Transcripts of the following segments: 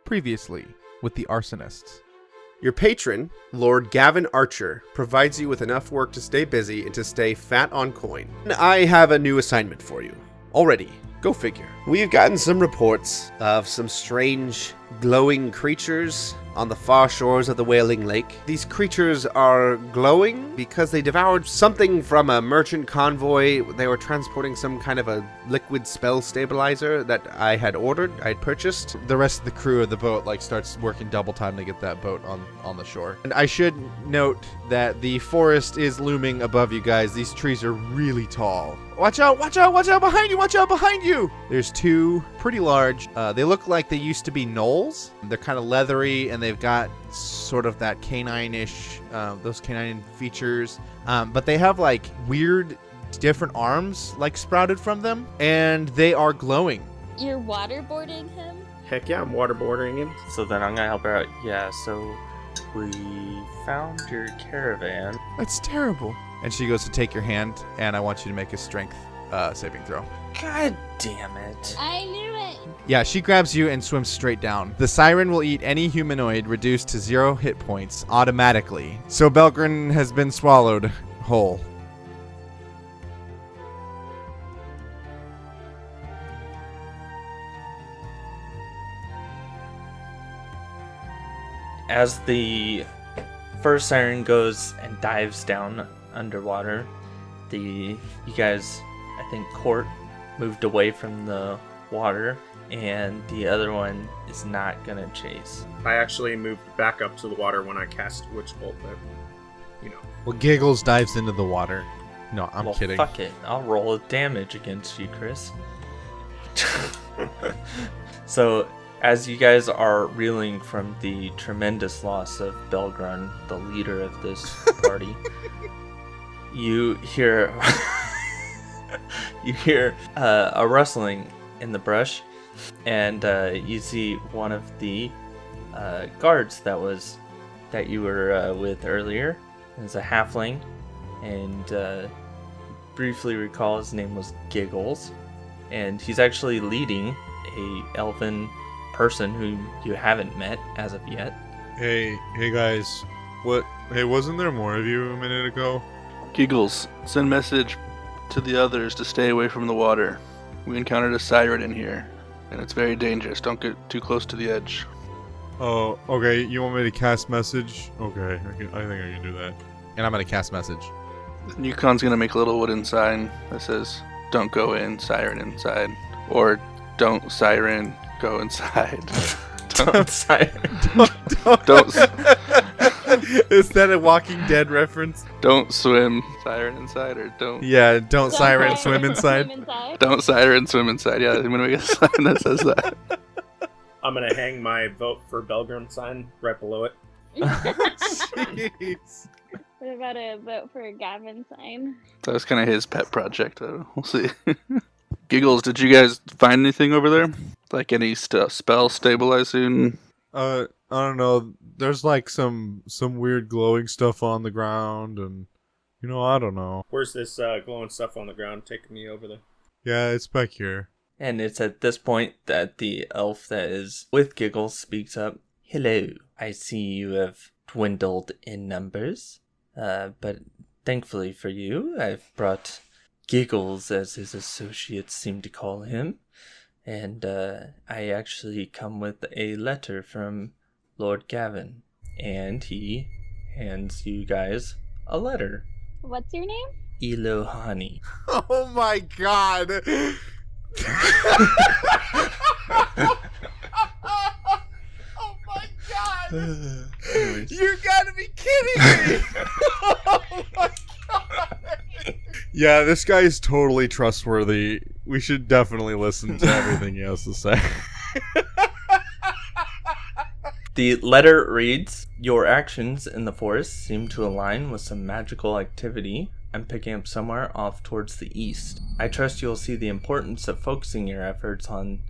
Previously, with the Arsonists. Your patron, Lord Gavin Archer, provides you with enough work to stay busy and to stay fat on coin. And I have a new assignment for you. Already. Go figure. We've gotten some reports of some strange, glowing creatures on the far shores of the Wailing Lake. These creatures are glowing because they devoured something from a merchant convoy. They were transporting some kind of a liquid spell stabilizer that I had ordered, I had purchased. The rest of the crew of the boat starts working double time to get that boat on the shore. And I should note that the forest is looming above you guys. These trees are really tall. Watch out, watch out, watch out behind you, watch out behind you! There's two pretty large, they look like they used to be gnolls. They're kind of leathery and they've got sort of that canine-ish, those canine features. But they have like weird different arms like sprouted from them and they are glowing. You're waterboarding him? Heck yeah, I'm waterboarding him. So then I'm gonna help her out. Yeah, so we found your caravan. That's terrible. And she goes to take your hand, and I want you to make a strength saving throw. God damn it. I knew it! Yeah, she grabs you and swims straight down. The Siren will eat any humanoid reduced to 0 hit points automatically. So Bhelgrun has been swallowed whole. As the first siren goes and dives down underwater, you guys, I think Court moved away from the water, and the other one is not gonna chase. I actually moved back up to the water when I cast Witch Bolt, but, you know. Well, Giggles dives into the water. No, I'm kidding. Fuck it. I'll roll a damage against you, Chris. So, as you guys are reeling from the tremendous loss of Bhelgrun, the leader of this party, you hear a rustling in the brush, and you see one of the guards that you were with earlier. It's a halfling, and briefly recall his name was Giggles, and he's actually leading a elven person who you haven't met as of yet. Hey guys, what? Hey, wasn't there more of you a minute ago? Giggles, send message to the others to stay away from the water. We encountered a siren in here, and it's very dangerous. Don't get too close to the edge. Oh, okay. You want me to cast message? Okay, I think I can do that. And I'm going to cast message. Yukon's gonna make a little wooden sign that says, "Don't go in, siren inside," or "Don't siren, go inside." Don't siren. Don't. Is that a Walking Dead reference? Don't swim, siren inside, or don't. Yeah, don't siren swim inside. Don't siren swim inside. Yeah, I'm gonna make a sign that says that. I'm gonna hang my vote for Bhelgrun sign right below it. Jeez. What about a vote for a Gavin sign? That was kind of his pet project. We'll see. Giggles, did you guys find anything over there? Like any spell stabilizing? I don't know. There's like some weird glowing stuff on the ground, and I don't know. Where's this glowing stuff on the ground taking me over there? Yeah, it's back here. And it's at this point that the elf that is with Giggles speaks up. Hello, I see you have dwindled in numbers, but thankfully for you, I've brought Giggles, as his associates seem to call him, and I actually come with a letter from Lord Gavin, and he hands you guys a letter. What's your name? Elohani. Oh my god! Oh my god! You gotta be kidding me! Oh my god! Yeah, this guy is totally trustworthy. We should definitely listen to everything he has to say. The letter reads, "Your actions in the forest seem to align with some magical activity I'm picking up somewhere off towards the east. I trust you'll see the importance of focusing your efforts on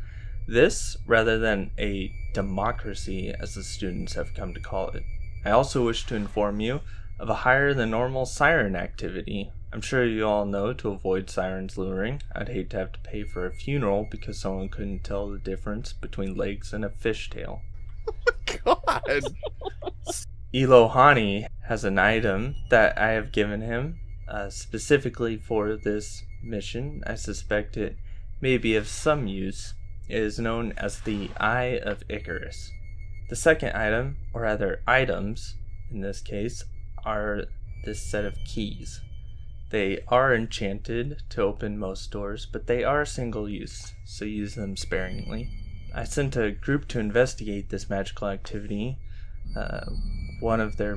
this rather than a democracy, as the students have come to call it. I also wish to inform you of a higher than normal siren activity. I'm sure you all know to avoid sirens luring. I'd hate to have to pay for a funeral because someone couldn't tell the difference between legs and a fishtail." God. Elohani has an item that I have given him specifically for this mission. I suspect it may be of some use. It is known as the Eye of Icarus. The second item, or rather items in this case, are this set of keys. They are enchanted to open most doors, but they are single use, so use them sparingly. I sent a group to investigate this magical activity. One of their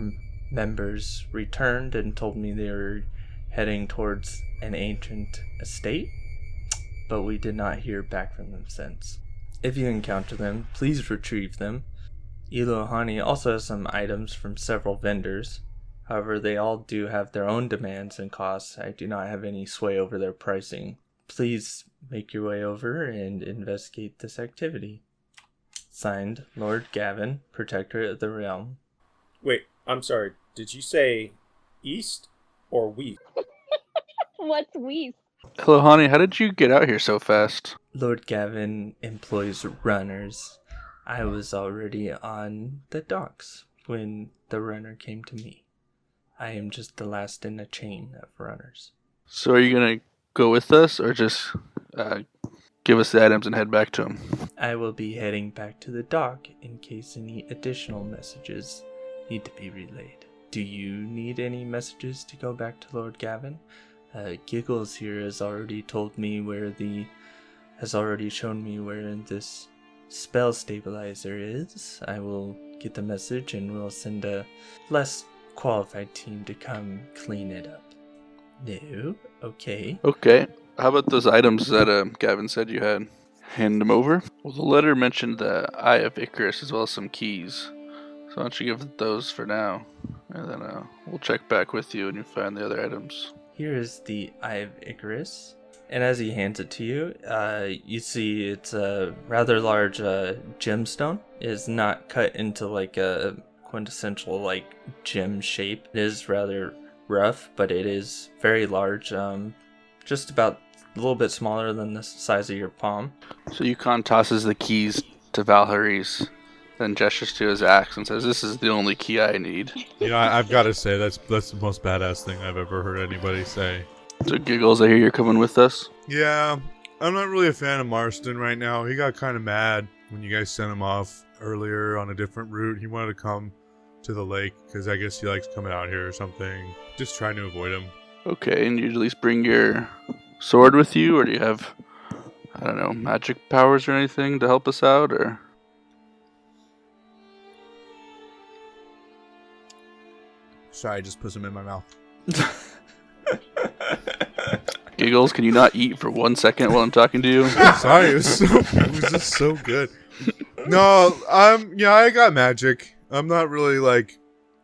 members returned and told me they were heading towards an ancient estate, but we did not hear back from them since. If you encounter them, please retrieve them. Elohani also has some items from several vendors. However, they all do have their own demands and costs. I do not have any sway over their pricing. Please make your way over and investigate this activity. Signed, Lord Gavin, Protector of the Realm. Wait, I'm sorry. Did you say east or west? What's Wees? Hello, honey. How did you get out here so fast? Lord Gavin employs runners. I was already on the docks when the runner came to me. I am just the last in a chain of runners. So are you going to go with us or just give us the items and head back to him? I will be heading back to the dock in case any additional messages need to be relayed. Do you need any messages to go back to Lord Gavin? Giggles here has already shown me where this spell stabilizer is. I will get the message and we'll send a less qualified team to come clean it up. No? Okay. Okay. How about those items that Gavin said you had? Hand them over? Well, the letter mentioned the Eye of Icarus as well as some keys. So why don't you give those for now? And then we'll check back with you when you find the other items. Here is the Eye of Icarus. And as he hands it to you, you see it's a rather large gemstone. It is not cut into like a quintessential like gem shape. It is rather rough, but it is very large. Just about a little bit smaller than the size of your palm. So Yukon tosses the keys to Valhari's, then gestures to his axe and says, "This is the only key I need." You know, I've got to say that's the most badass thing I've ever heard anybody say. So Giggles, I hear you're coming with us. Yeah, I'm not really a fan of Marston right now. He got kind of mad when you guys sent him off earlier on a different route. He wanted to come to the lake because I guess he likes coming out here or something. Just trying to avoid him. Okay, and you at least bring your sword with you, or do you have, I don't know, magic powers or anything to help us out, or? Sorry, I just put some in my mouth. Giggles, can you not eat for 1 second while I'm talking to you? Sorry, it was just so good. No, yeah, I got magic. I'm not really like,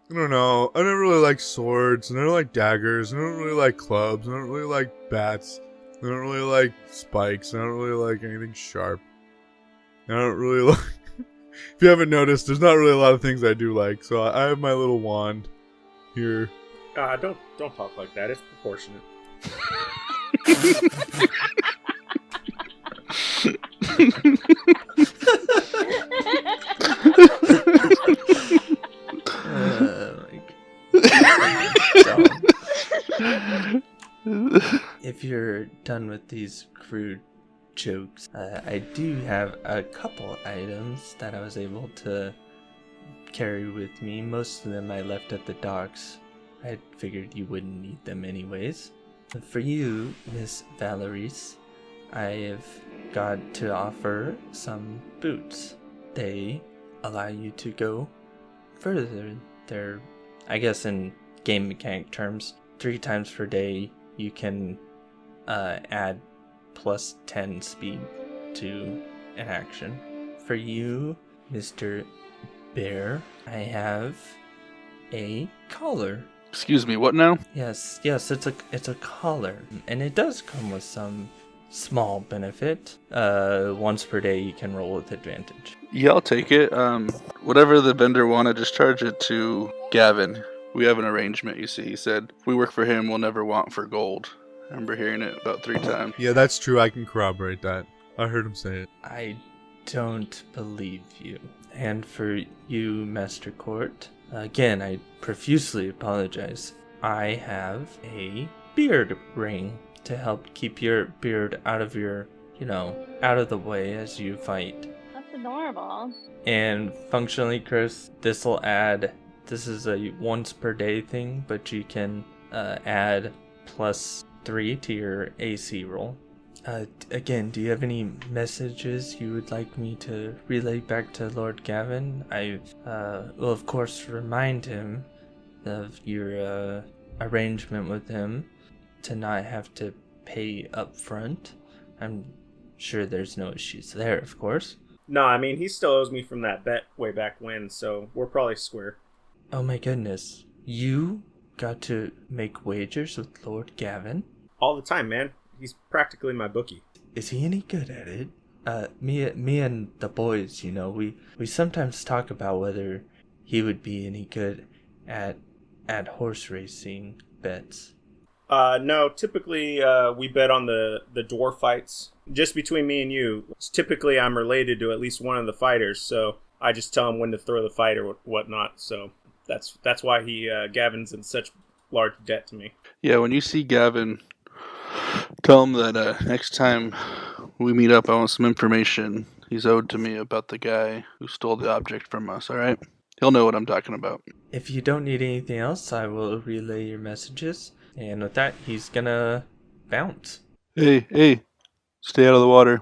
I don't know. I don't really like swords, and I don't like daggers, and I don't really like clubs, and I don't really like bats, and I don't really like spikes, and I don't really like anything sharp. And I don't really like. If you haven't noticed, there's not really a lot of things I do like. So I have my little wand here. Don't talk like that. It's proportionate. If you're done with these crude jokes, I do have a couple items that I was able to carry with me. Most of them I left at the docks. I figured you wouldn't need them anyways. For you, Miss Valerice, I have got to offer some boots. They allow you to go further. They're, I guess in game mechanic terms, 3 times per day you can add plus 10 speed to an action. For you, Mr. Bear, I have a collar. Excuse me, what now? Yes, it's a collar, and it does come with some small benefit. Once per day you can roll with advantage. Yeah, I'll take it. Whatever the vendor wanted, just charge it to Gavin. We have an arrangement, you see. He said, if we work for him, we'll never want for gold. I remember hearing it about 3 times. Yeah, that's true. I can corroborate that. I heard him say it. I don't believe you. And for you, Master Court, again, I profusely apologize. I have a beard ring to help keep your beard out of your, out of the way as you fight. That's adorable. And functionally, Chris, this is a once per day thing, but you can add +3 to your AC roll. Again, do you have any messages you would like me to relay back to Lord Gavin? I will, of course, remind him of your arrangement with him to not have to pay up front. I'm sure there's no issues there, of course. No, I mean, he still owes me from that bet way back when, so we're probably square. Oh my goodness. You got to make wagers with Lord Gavin? All the time, man. He's practically my bookie. Is he any good at it? Me and the boys, we sometimes talk about whether he would be any good at horse racing bets. No, typically we bet on the dwarf fights. Just between me and you, typically I'm related to at least one of the fighters, so I just tell him when to throw the fight or whatnot. So that's why Gavin's in such large debt to me. Yeah, when you see Gavin, tell him that next time we meet up, I want some information he's owed to me about the guy who stole the object from us, alright? He'll know what I'm talking about. If you don't need anything else, I will relay your messages. And with that, he's gonna bounce. Hey, stay out of the water.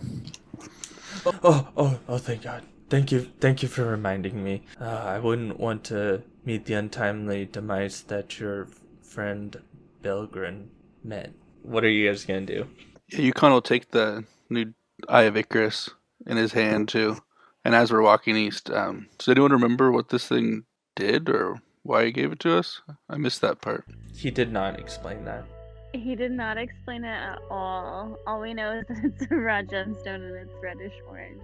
Oh, thank God. Thank you for reminding me. I wouldn't want to meet the untimely demise that your friend Bhelgrun met. What are you guys gonna do? Yeah, Yukon will take the new Eye of Icarus in his hand, too. And as we're walking east, does anyone remember what this thing did or why he gave it to us? I missed that part. He did not explain that. He did not explain it at all. All we know is that it's a raw gemstone and it's reddish orange.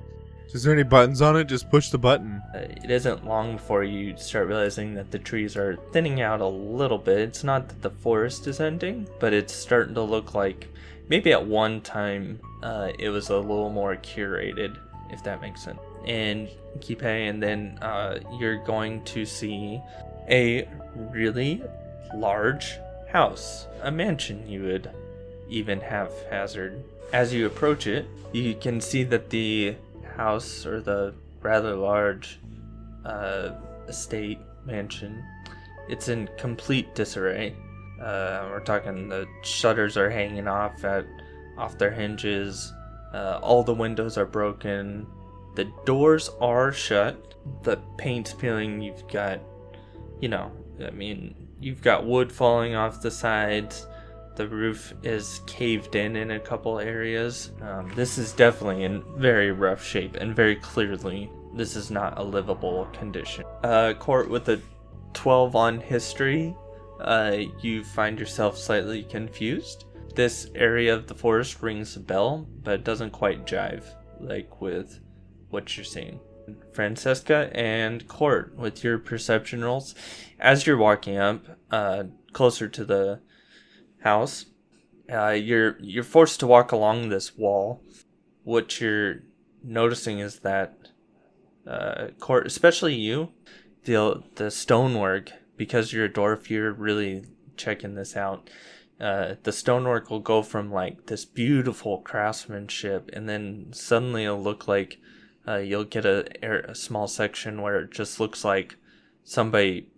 Is there any buttons on it? Just push the button. It isn't long before you start realizing that the trees are thinning out a little bit. It's not that the forest is ending, but it's starting to look like maybe at one time it was a little more curated, if that makes sense. And keep paying, and then you're going to see a really large house, a mansion you would even haphazard. As you approach it, you can see that the house, or the rather large estate mansion, it's in complete disarray. We're talking the shutters are hanging off their hinges, all the windows are broken, the doors are shut, the paint's peeling, you've got you've got wood falling off the sides. The roof is caved in a couple areas. This is definitely in very rough shape, and very clearly this is not a livable condition. Court with a 12 on history, you find yourself slightly confused. This area of the forest rings a bell, but it doesn't quite jive with what you're seeing. Francesca and Court, with your perception rolls, as you're walking up closer to the house, you're forced to walk along this wall. What you're noticing is that Court, especially you, the stonework, because you're a dwarf, you're really checking this out. The stonework will go from this beautiful craftsmanship, and then suddenly it'll look like you'll get a small section where it just looks like somebody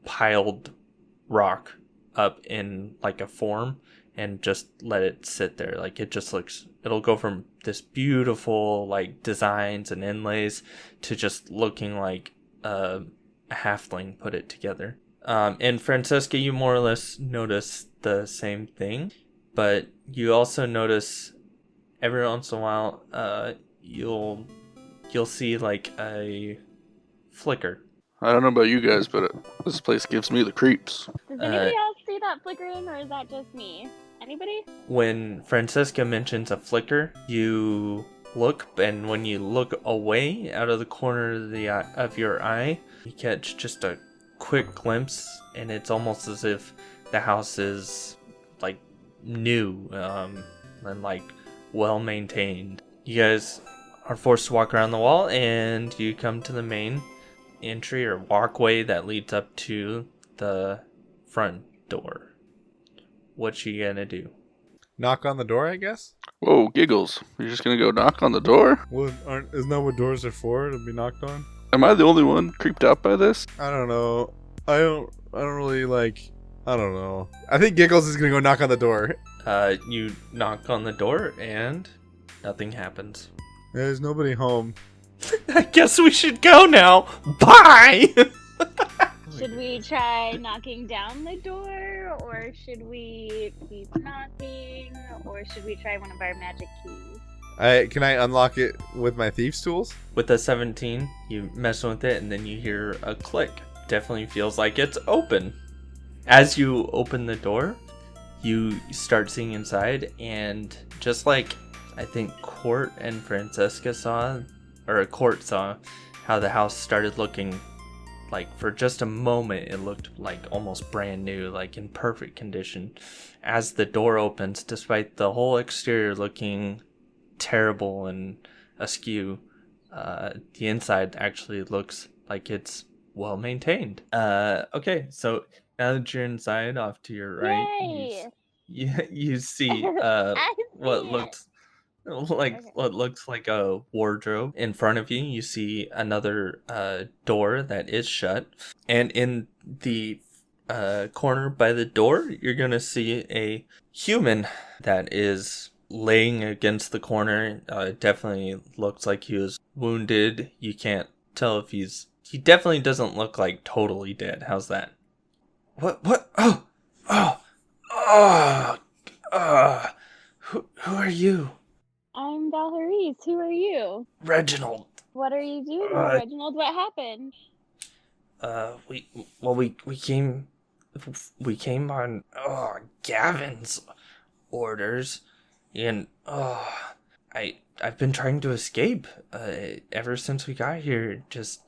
piled rock up in a form and just let it sit there. It'll go from this beautiful designs and inlays to just looking like a halfling put it together. And Francesca, you more or less notice the same thing, but you also notice every once in a while you'll see a flicker. I don't know about you guys, but this place gives me the creeps. Does anybody else see that flickering, or is that just me? Anybody? When Francesca mentions a flicker, you look, and when you look away out of the corner of your eye, you catch just a quick glimpse, and it's almost as if the house is new and well maintained. You guys are forced to walk around the wall, and you come to the main entry or walkway that leads up to the front door. What you gonna do? Knock on the door, I guess. Whoa, giggles. You're just gonna go knock on the door? Well, isn't that what doors are for? To be knocked on? Am I the only one creeped out by this? I don't know. I don't really like. I don't know. I think Giggles is gonna go knock on the door. You knock on the door, and nothing happens. There's nobody home. I guess we should go now. Bye! Should we try knocking down the door, or should we keep knocking, or should we try one of our magic keys? Can I unlock it with my thieves' tools? With a 17, you mess with it, and then you hear a click. Definitely feels like it's open. As you open the door, you start seeing inside, and just like I think Court and Francesca saw, or Court saw, how the house started looking like for just a moment it looked like almost brand new, like in perfect condition. As the door opens, despite the whole exterior looking terrible and askew, the inside actually looks like it's well maintained. Okay, so now that you're inside, off to your right, Yay! you see I what see looks Okay. what looks like a wardrobe. In front of you, you see another door that is shut, and in the corner by the door, you're gonna see a human that is laying against the corner. Definitely looks like he was wounded. You can't tell if he definitely doesn't look like totally dead. How's that? What? Who are you? I'm Valerie. Who are you? Reginald. What are you doing, Reginald? What happened? We came on Gavin's orders, and I've been trying to escape ever since we got here. Just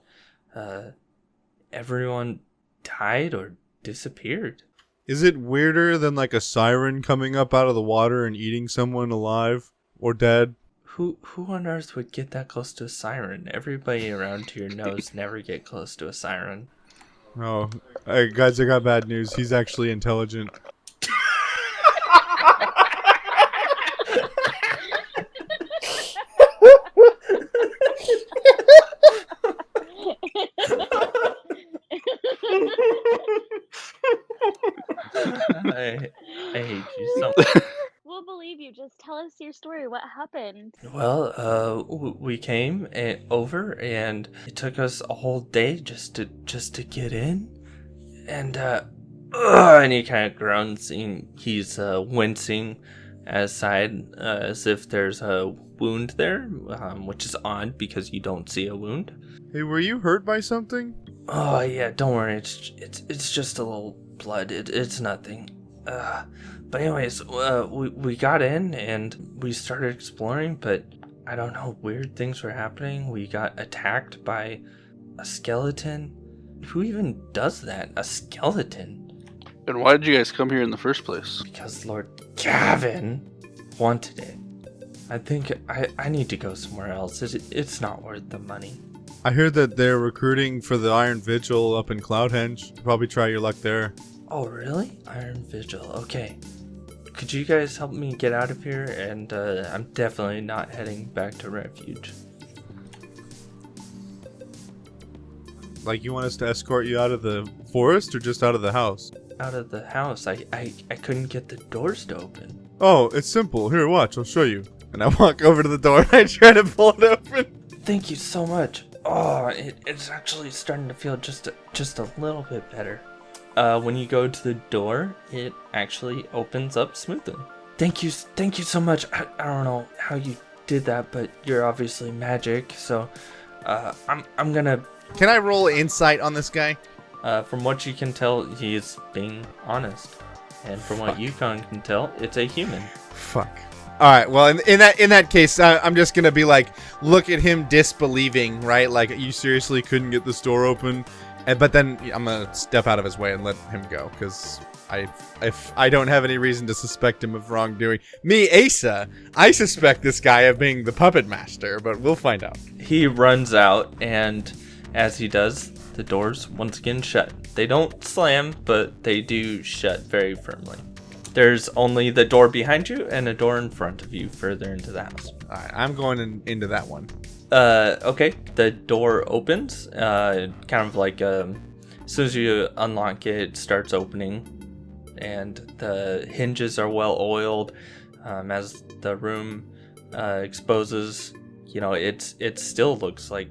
everyone died or disappeared. Is it weirder than like a siren coming up out of the water and eating someone alive or dead? Who on earth would get that close to a siren? Everybody around here knows never get close to a siren. Oh, hey, guys, I got bad news. He's actually intelligent. I hate you so much. We'll believe you. Just tell us your story. What happened? Well, we came over, and it took us a whole day just to get in, and he kind of groans, and he's wincing aside as if there's a wound there, which is odd because you don't see a wound. Hey, were you hurt by something? Oh yeah, don't worry. It's just a little blood. It's nothing. But anyways, we got in and we started exploring, but I don't know, weird things were happening. We got attacked by a skeleton. Who even does that? A skeleton? And why did you guys come here in the first place? Because Lord Gavin wanted it. I think I need to go somewhere else. It's not worth the money. I heard that they're recruiting for the Iron Vigil up in Cloudhenge. Probably try your luck there. Oh, really? Iron Vigil. Okay. Could you guys help me get out of here? And I'm definitely not heading back to Refuge. Like, you want us to escort you out of the forest or just out of the house? Out of the house. I couldn't get the doors to open. Oh, it's simple. Here, watch. I'll show you. And I walk over to the door and I try to pull it open. Thank you so much. Oh, it's actually starting to feel just a little bit better. When you go to the door, it actually opens up smoothly. Thank you so much. I don't know how you did that, but you're obviously magic. So, I'm gonna. Can I roll insight on this guy? From what you can tell, he's being honest, and from what you can tell, it's a human. Fuck. All right. Well, in that case, I'm just gonna be like, look at him disbelieving, right? Like, you seriously couldn't get this door open, But then I'm gonna step out of his way and let him go, because if I don't have any reason to suspect him of wrongdoing. Me, Asa, I suspect this guy of being the puppet master, but we'll find out. He runs out, and as he does, the doors once again shut. They don't slam, but they do shut very firmly. There's only the door behind you and a door in front of you further into the house. All right, I'm going into that one. Okay, the door opens, kind of like, as soon as you unlock it, it starts opening, and the hinges are well oiled. As the room exposes, it still looks like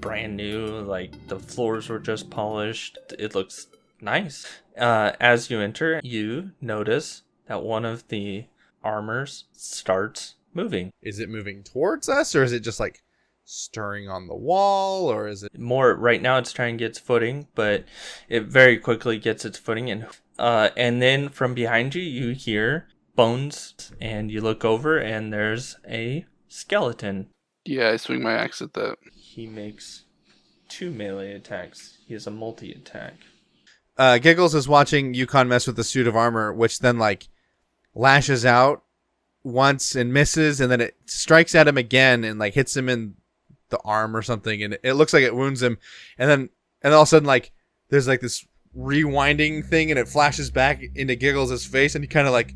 brand new, like the floors were just polished. It looks nice. As you enter, you notice that one of the armors starts moving. Is it moving towards us, or is it just like stirring on the wall, or is it More right now, it's trying to get its footing, but it very quickly gets its footing, and then from behind you, you hear bones, and you look over, and there's a skeleton. Yeah, I swing my axe at that. He makes 2 melee attacks. He has a multi-attack. Giggles is watching Yukon mess with the suit of armor, which then like lashes out once and misses, and then it strikes at him again and like hits him in the arm or something, and it looks like it wounds him, and all of a sudden like there's like this rewinding thing, and it flashes back into Giggles' face, and he kind of like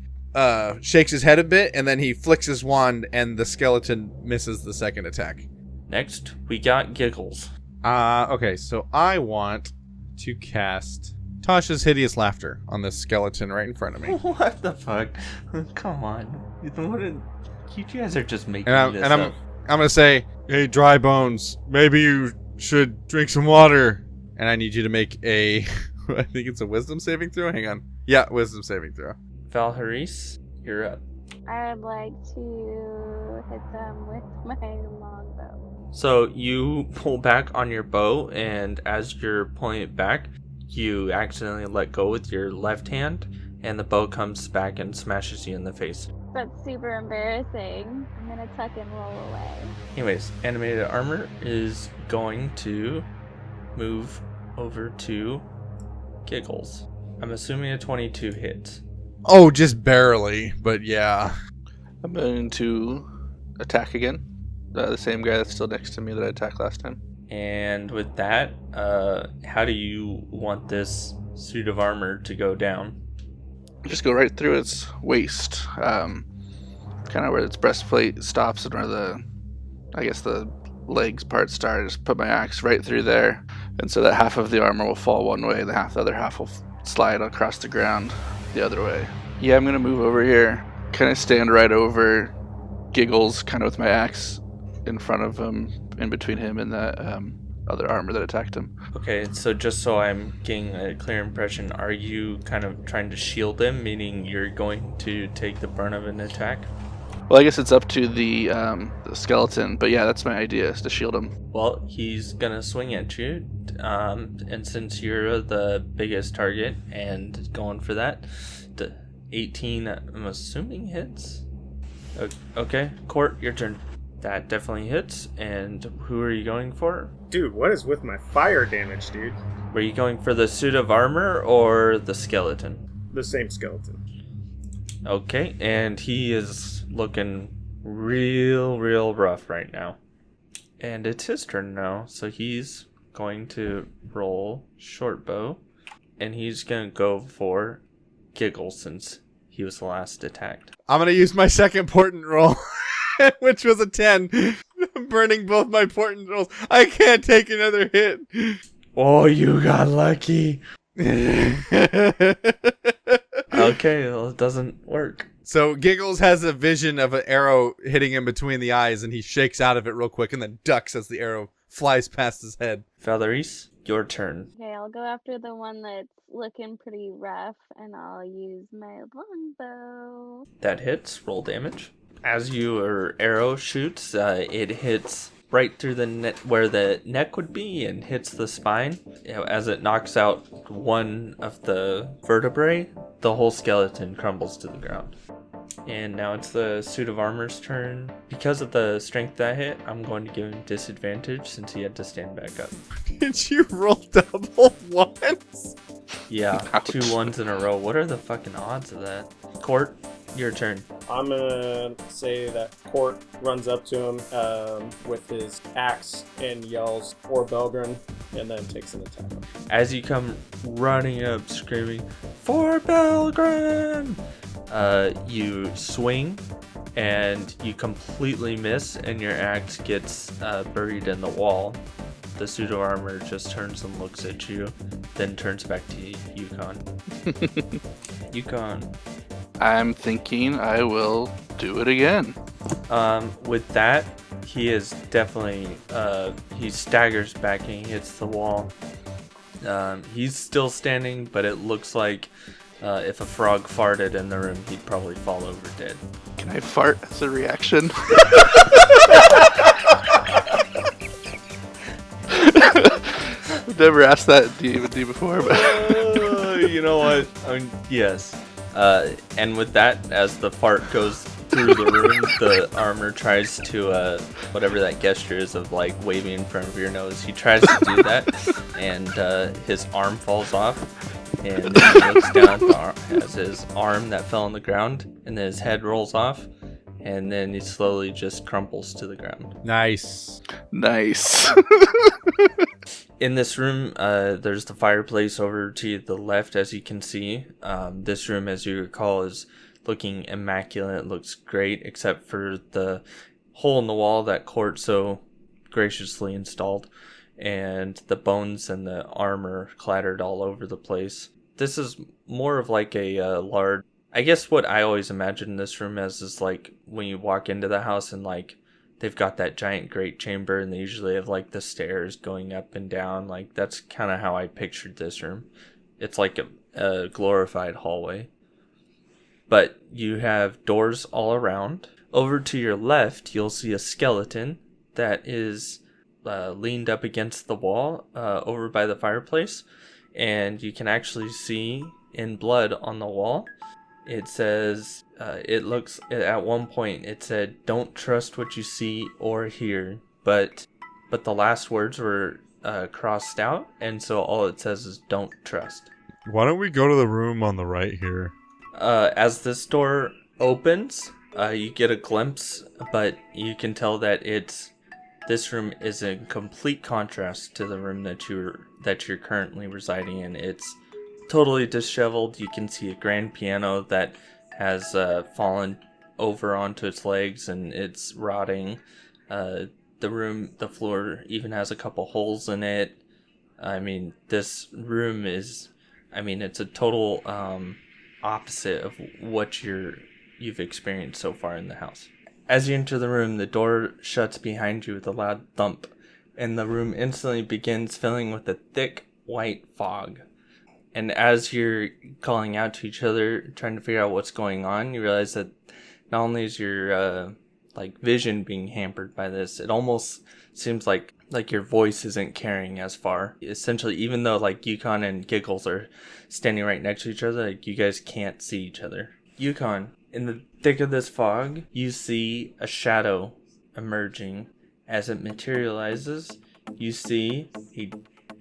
shakes his head a bit, and then he flicks his wand, and the skeleton misses the second attack. Next, we got Giggles. Okay, so I want to cast Tasha's Hideous Laughter on this skeleton right in front of me. What the fuck? Come on. You guys are just making And this I'm up. gonna say, hey, Dry Bones, maybe you should drink some water. And I need you to make a, I think it's a wisdom saving throw. Hang on. Yeah, wisdom saving throw. Valharis, you're up. I'd like to hit them with my longbow. So you pull back on your bow, and as you're pulling it back, you accidentally let go with your left hand, and the bow comes back and smashes you in the face. That's super embarrassing. I'm gonna tuck and roll away. Anyways, animated armor is going to move over to Giggles. I'm assuming a 22 hits. Oh, just barely, but yeah. I'm going to attack again. The same guy that's still next to me that I attacked last time. And with that, how do you want this suit of armor to go down? Just go right through its waist. Kind of where its breastplate stops and where the legs part start. Just put my axe right through there. And so that half of the armor will fall one way, the other half will slide across the ground the other way. Yeah, I'm going to move over here. Kind of stand right over Giggles, kind of with my axe in front of him, in between him and that other armor that attacked him. Okay, so just so I'm getting a clear impression, are you kind of trying to shield him, meaning you're going to take the brunt of an attack? Well, I guess it's up to the skeleton, but yeah, that's my idea, is to shield him. Well, he's gonna swing at you, and since you're the biggest target and going for that, the 18, I'm assuming hits? Okay, Court, your turn. That definitely hits, and who are you going for? Dude, what is with my fire damage, dude? Were you going for the suit of armor or the skeleton? The same skeleton. Okay, and he is looking real rough right now. And it's his turn now, so he's going to roll short bow, and he's going to go for Giggles since he was the last attacked. I'm gonna use my second portent roll, which was a 10. I'm burning both my portent rolls. I can't take another hit. Oh, you got lucky. Okay, well, it doesn't work. So Giggles has a vision of an arrow hitting him between the eyes, and he shakes out of it real quick and then ducks as the arrow flies past his head. Valerice, your turn. Okay, I'll go after the one that's looking pretty rough, and I'll use my longbow. That hits. Roll damage. As your arrow shoots, it hits right through the neck where the neck would be and hits the spine. As it knocks out one of the vertebrae, the whole skeleton crumbles to the ground. And now it's the suit of armor's turn. Because of the strength that hit, I'm going to give him disadvantage since he had to stand back up. Did you roll double ones? Yeah, Ouch. 2 ones in a row. What are the fucking odds of that? Court, your turn. I'm gonna say that Court runs up to him with his axe and yells for Bhelgrun, and then takes an attack. As you come running up screaming, "For Bhelgrun!" You swing and you completely miss, and your axe gets buried in the wall. The suit of armor just turns and looks at you, then turns back to Yukon. Yukon. I'm thinking I will do it again. With that, he is definitely, he staggers back and he hits the wall. He's still standing, but it looks like if a frog farted in the room, he'd probably fall over dead. Can I fart as a reaction? I've never asked that with you before, but You know what? Yes. And with that, as the fart goes through the room, the armor tries to, whatever that gesture is of like waving in front of your nose, he tries to do that, and his arm falls off, and then he looks down as his arm that fell on the ground, and then his head rolls off, and then he slowly just crumples to the ground. Nice. nice. In this room, there's the fireplace over to the left, as you can see. This room, as you recall, is looking immaculate. It looks great, except for the hole in the wall that Court so graciously installed, and the bones and the armor clattered all over the place. This is more of like a large... I guess what I always imagine this room as is like when you walk into the house and like they've got that giant great chamber, and they usually have like the stairs going up and down. Like that's kind of how I pictured this room. It's like a glorified hallway. But you have doors all around. Over to your left, you'll see a skeleton that is leaned up against the wall over by the fireplace. And you can actually see in blood on the wall. It says, it looks, at one point it said, "Don't trust what you see or hear." But the last words were crossed out. And so all it says is, "Don't trust." Why don't we go to the room on the right here? As this door opens, you get a glimpse, but you can tell that this room is in complete contrast to the room that you're currently residing in. It's totally disheveled. You can see a grand piano that has fallen over onto its legs and it's rotting. The floor even has a couple holes in it. I mean, this room is, it's a total opposite of what you've experienced so far in the house. As you enter the room, the door shuts behind you with a loud thump, and the room instantly begins filling with a thick white fog. And as you're calling out to each other, trying to figure out what's going on, you realize that not only is your vision being hampered by this, it almost seems like your voice isn't carrying as far. Essentially, even though like Yukon and Giggles are standing right next to each other, like you guys can't see each other. Yukon, in the thick of this fog, you see a shadow emerging. As it materializes, you see a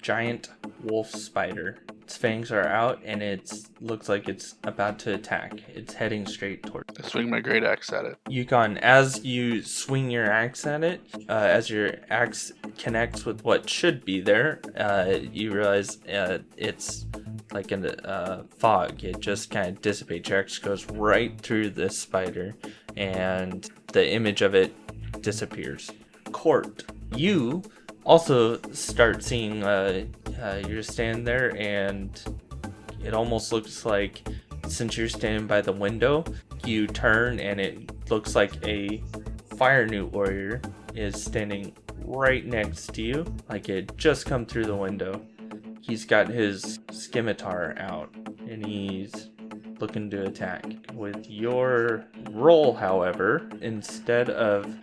giant wolf spider. Its fangs are out and it looks like it's about to attack. It's heading straight towards I swing my great axe at it. Yukon. As you swing your axe at it, as your axe connects with what should be there, you realize it's like in the fog. It just kind of dissipates. Your axe goes right through this spider and the image of it disappears. Court, you also start seeing, you're standing there and it almost looks like, since you're standing by the window, you turn and it looks like a fire newt warrior is standing right next to you, like it just come through the window. He's got his scimitar out and he's looking to attack. With your roll, however, instead of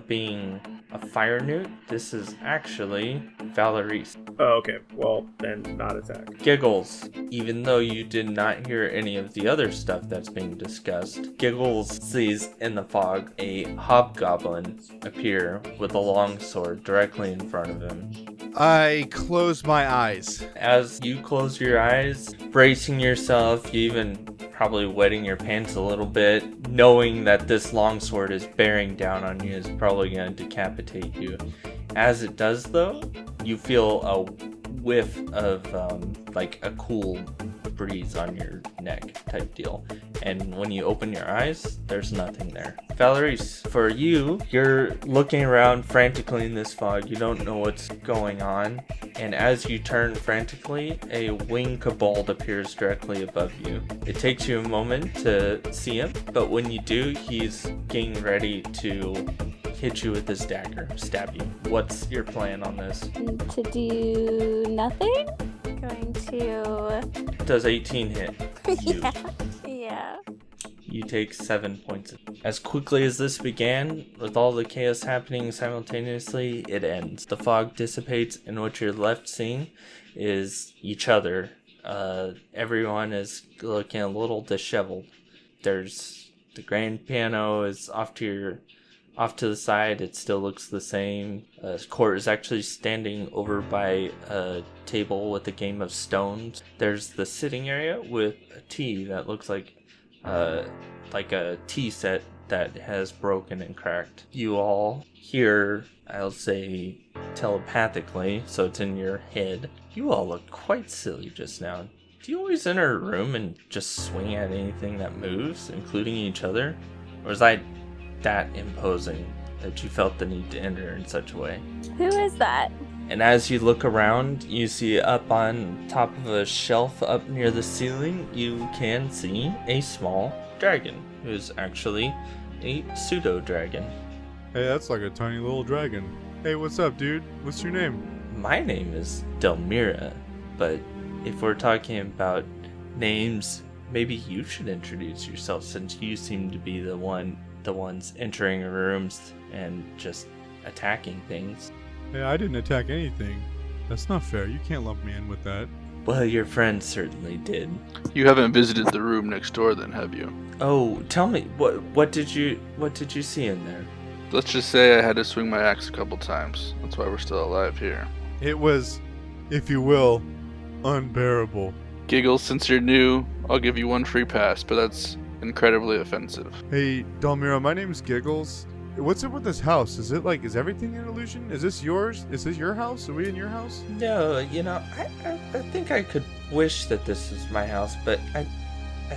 being a fire newt. This is actually Valerice. Oh, okay. Well, then not attack. Giggles. Even though you did not hear any of the other stuff that's being discussed, Giggles sees in the fog a hobgoblin appear with a long sword directly in front of him. I close my eyes. As you close your eyes, bracing yourself, you even probably wetting your pants a little bit, knowing that this longsword is bearing down on you, is probably going to decapitate you. As it does, though, you feel a whiff of like a cool breeze on your neck type deal. And when you open your eyes, there's nothing there. Valerice, for you, you're looking around frantically in this fog. You don't know what's going on. And as you turn frantically, a winged kobold appears directly above you. It takes you a moment to see him, but when you do, he's getting ready to hit you with his dagger, stab you. What's your plan on this? To do nothing? Going to... Does 18 hit? You. Yeah. You take 7 points. As quickly as this began, with all the chaos happening simultaneously, it ends. The fog dissipates, and what you're left seeing is each other. Everyone is looking a little disheveled. There's the grand piano is off to the side. It still looks the same. Court is actually standing over by a table with a game of stones. There's the sitting area with a tea that looks like a tea set that has broken and cracked. You all hear, I'll say telepathically, so it's in your head. You all look quite silly just now. Do you always enter a room and just swing at anything that moves, including each other? Or is I that imposing that you felt the need to enter in such a way? Who is that? And as you look around, you see up on top of a shelf up near the ceiling, you can see a small dragon, who's actually a pseudo-dragon. Hey, that's like a tiny little dragon. Hey, what's up, dude? What's your name? My name is Delmira, but if we're talking about names, maybe you should introduce yourself, since you seem to be the ones entering rooms and just attacking things. Hey, I didn't attack anything. That's not fair. You can't lump me in with that. Well, your friend certainly did. You haven't visited the room next door then, have you? Oh, tell me, what did you see in there? Let's just say I had to swing my axe a couple times. That's why we're still alive here. It was, if you will, unbearable. Giggles, since you're new, I'll give you one free pass, but that's incredibly offensive. Hey, Delmira, my name's Giggles. What's up with this house? Is everything an illusion? Is this yours? Is this your house? Are we in your house? No, I think I could wish that this was my house, but I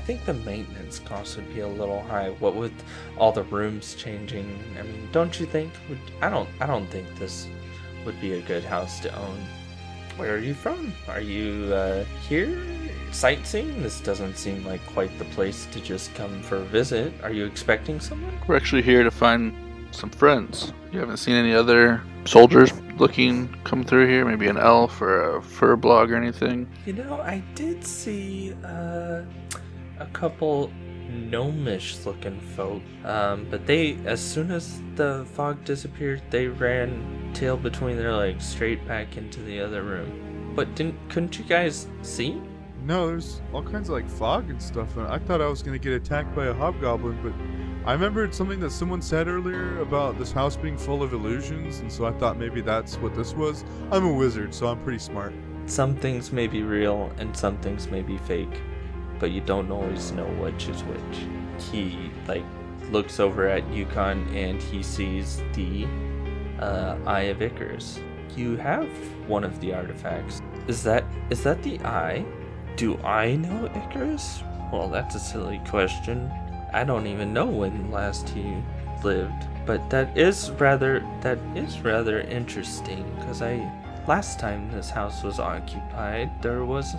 think the maintenance costs would be a little high. What with all the rooms changing, I mean, don't you think? I don't think this would be a good house to own. Where are you from? Are you here sightseeing? This doesn't seem like quite the place to just come for a visit. Are you expecting someone? We're actually here to find some friends. You haven't seen any other soldiers come through here? Maybe an elf or a fur blog or anything? I did see a couple gnomish looking folk, but they, as soon as the fog disappeared, they ran tail between their legs straight back into the other room. But couldn't you guys see? No, there's all kinds of fog and stuff. And I thought I was gonna get attacked by a hobgoblin, but I remembered something that someone said earlier about this house being full of illusions, and so I thought maybe that's what this was. I'm a wizard, so I'm pretty smart. Some things may be real and some things may be fake, but you don't always know which is which. He looks over at Yukon and he sees the Eye of Icarus. You have one of the artifacts. Is that the eye? Do I know Icarus? Well, that's a silly question. I don't even know when last he lived. But that is rather interesting, because last time this house was occupied, there was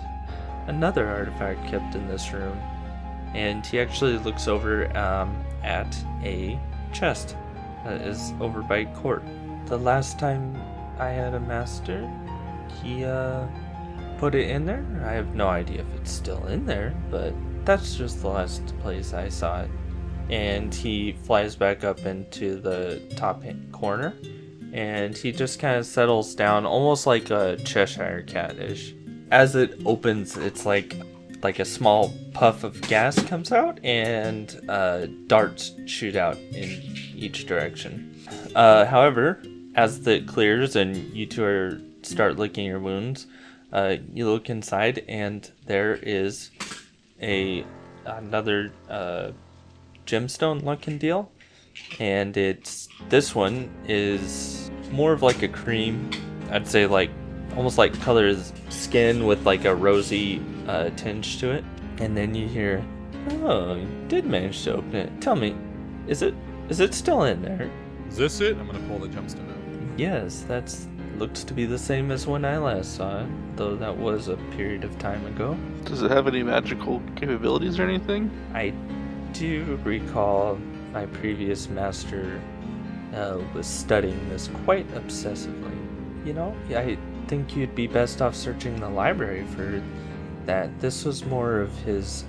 another artifact kept in this room. And he actually looks over at a chest that is over by court. The last time I had a master, he put it in there. I have no idea if it's still in there, but that's just the last place I saw it. And he flies back up into the top corner, and he just kind of settles down, almost like a Cheshire cat-ish. As it opens, it's like a small puff of gas comes out, and darts shoot out in each direction. However, as it clears and you two start licking your wounds, you look inside, and there is another gemstone looking deal, and this one is more of like a cream. I'd say like almost like colors skin with like a rosy tinge to it. And then you hear, "Oh, you did manage to open it. Tell me, is it still in there?" Is this it? I'm gonna pull the gemstone out. Yes, looks to be the same as when I last saw it, though that was a period of time ago. Does it have any magical capabilities or anything? I do recall my previous master was studying this quite obsessively. You know, I think you'd be best off searching the library for that. This was more of his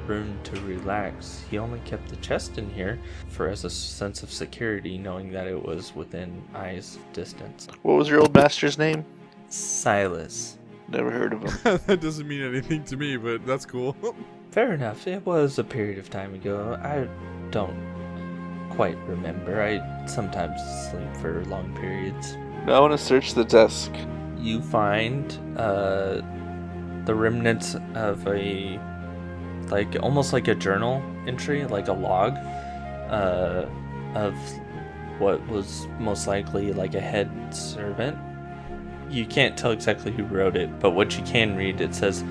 room to relax. He only kept the chest in here as a sense of security, knowing that it was within eyes distance. What was your old master's name? Silas. Never heard of him. That doesn't mean anything to me, but that's cool. Fair enough. It was a period of time ago. I don't quite remember. I sometimes sleep for long periods. Now I want to search the desk. You find the remnants of almost like a journal entry, like a log of what was most likely like a head servant. You can't tell exactly who wrote it, but what you can read, it says,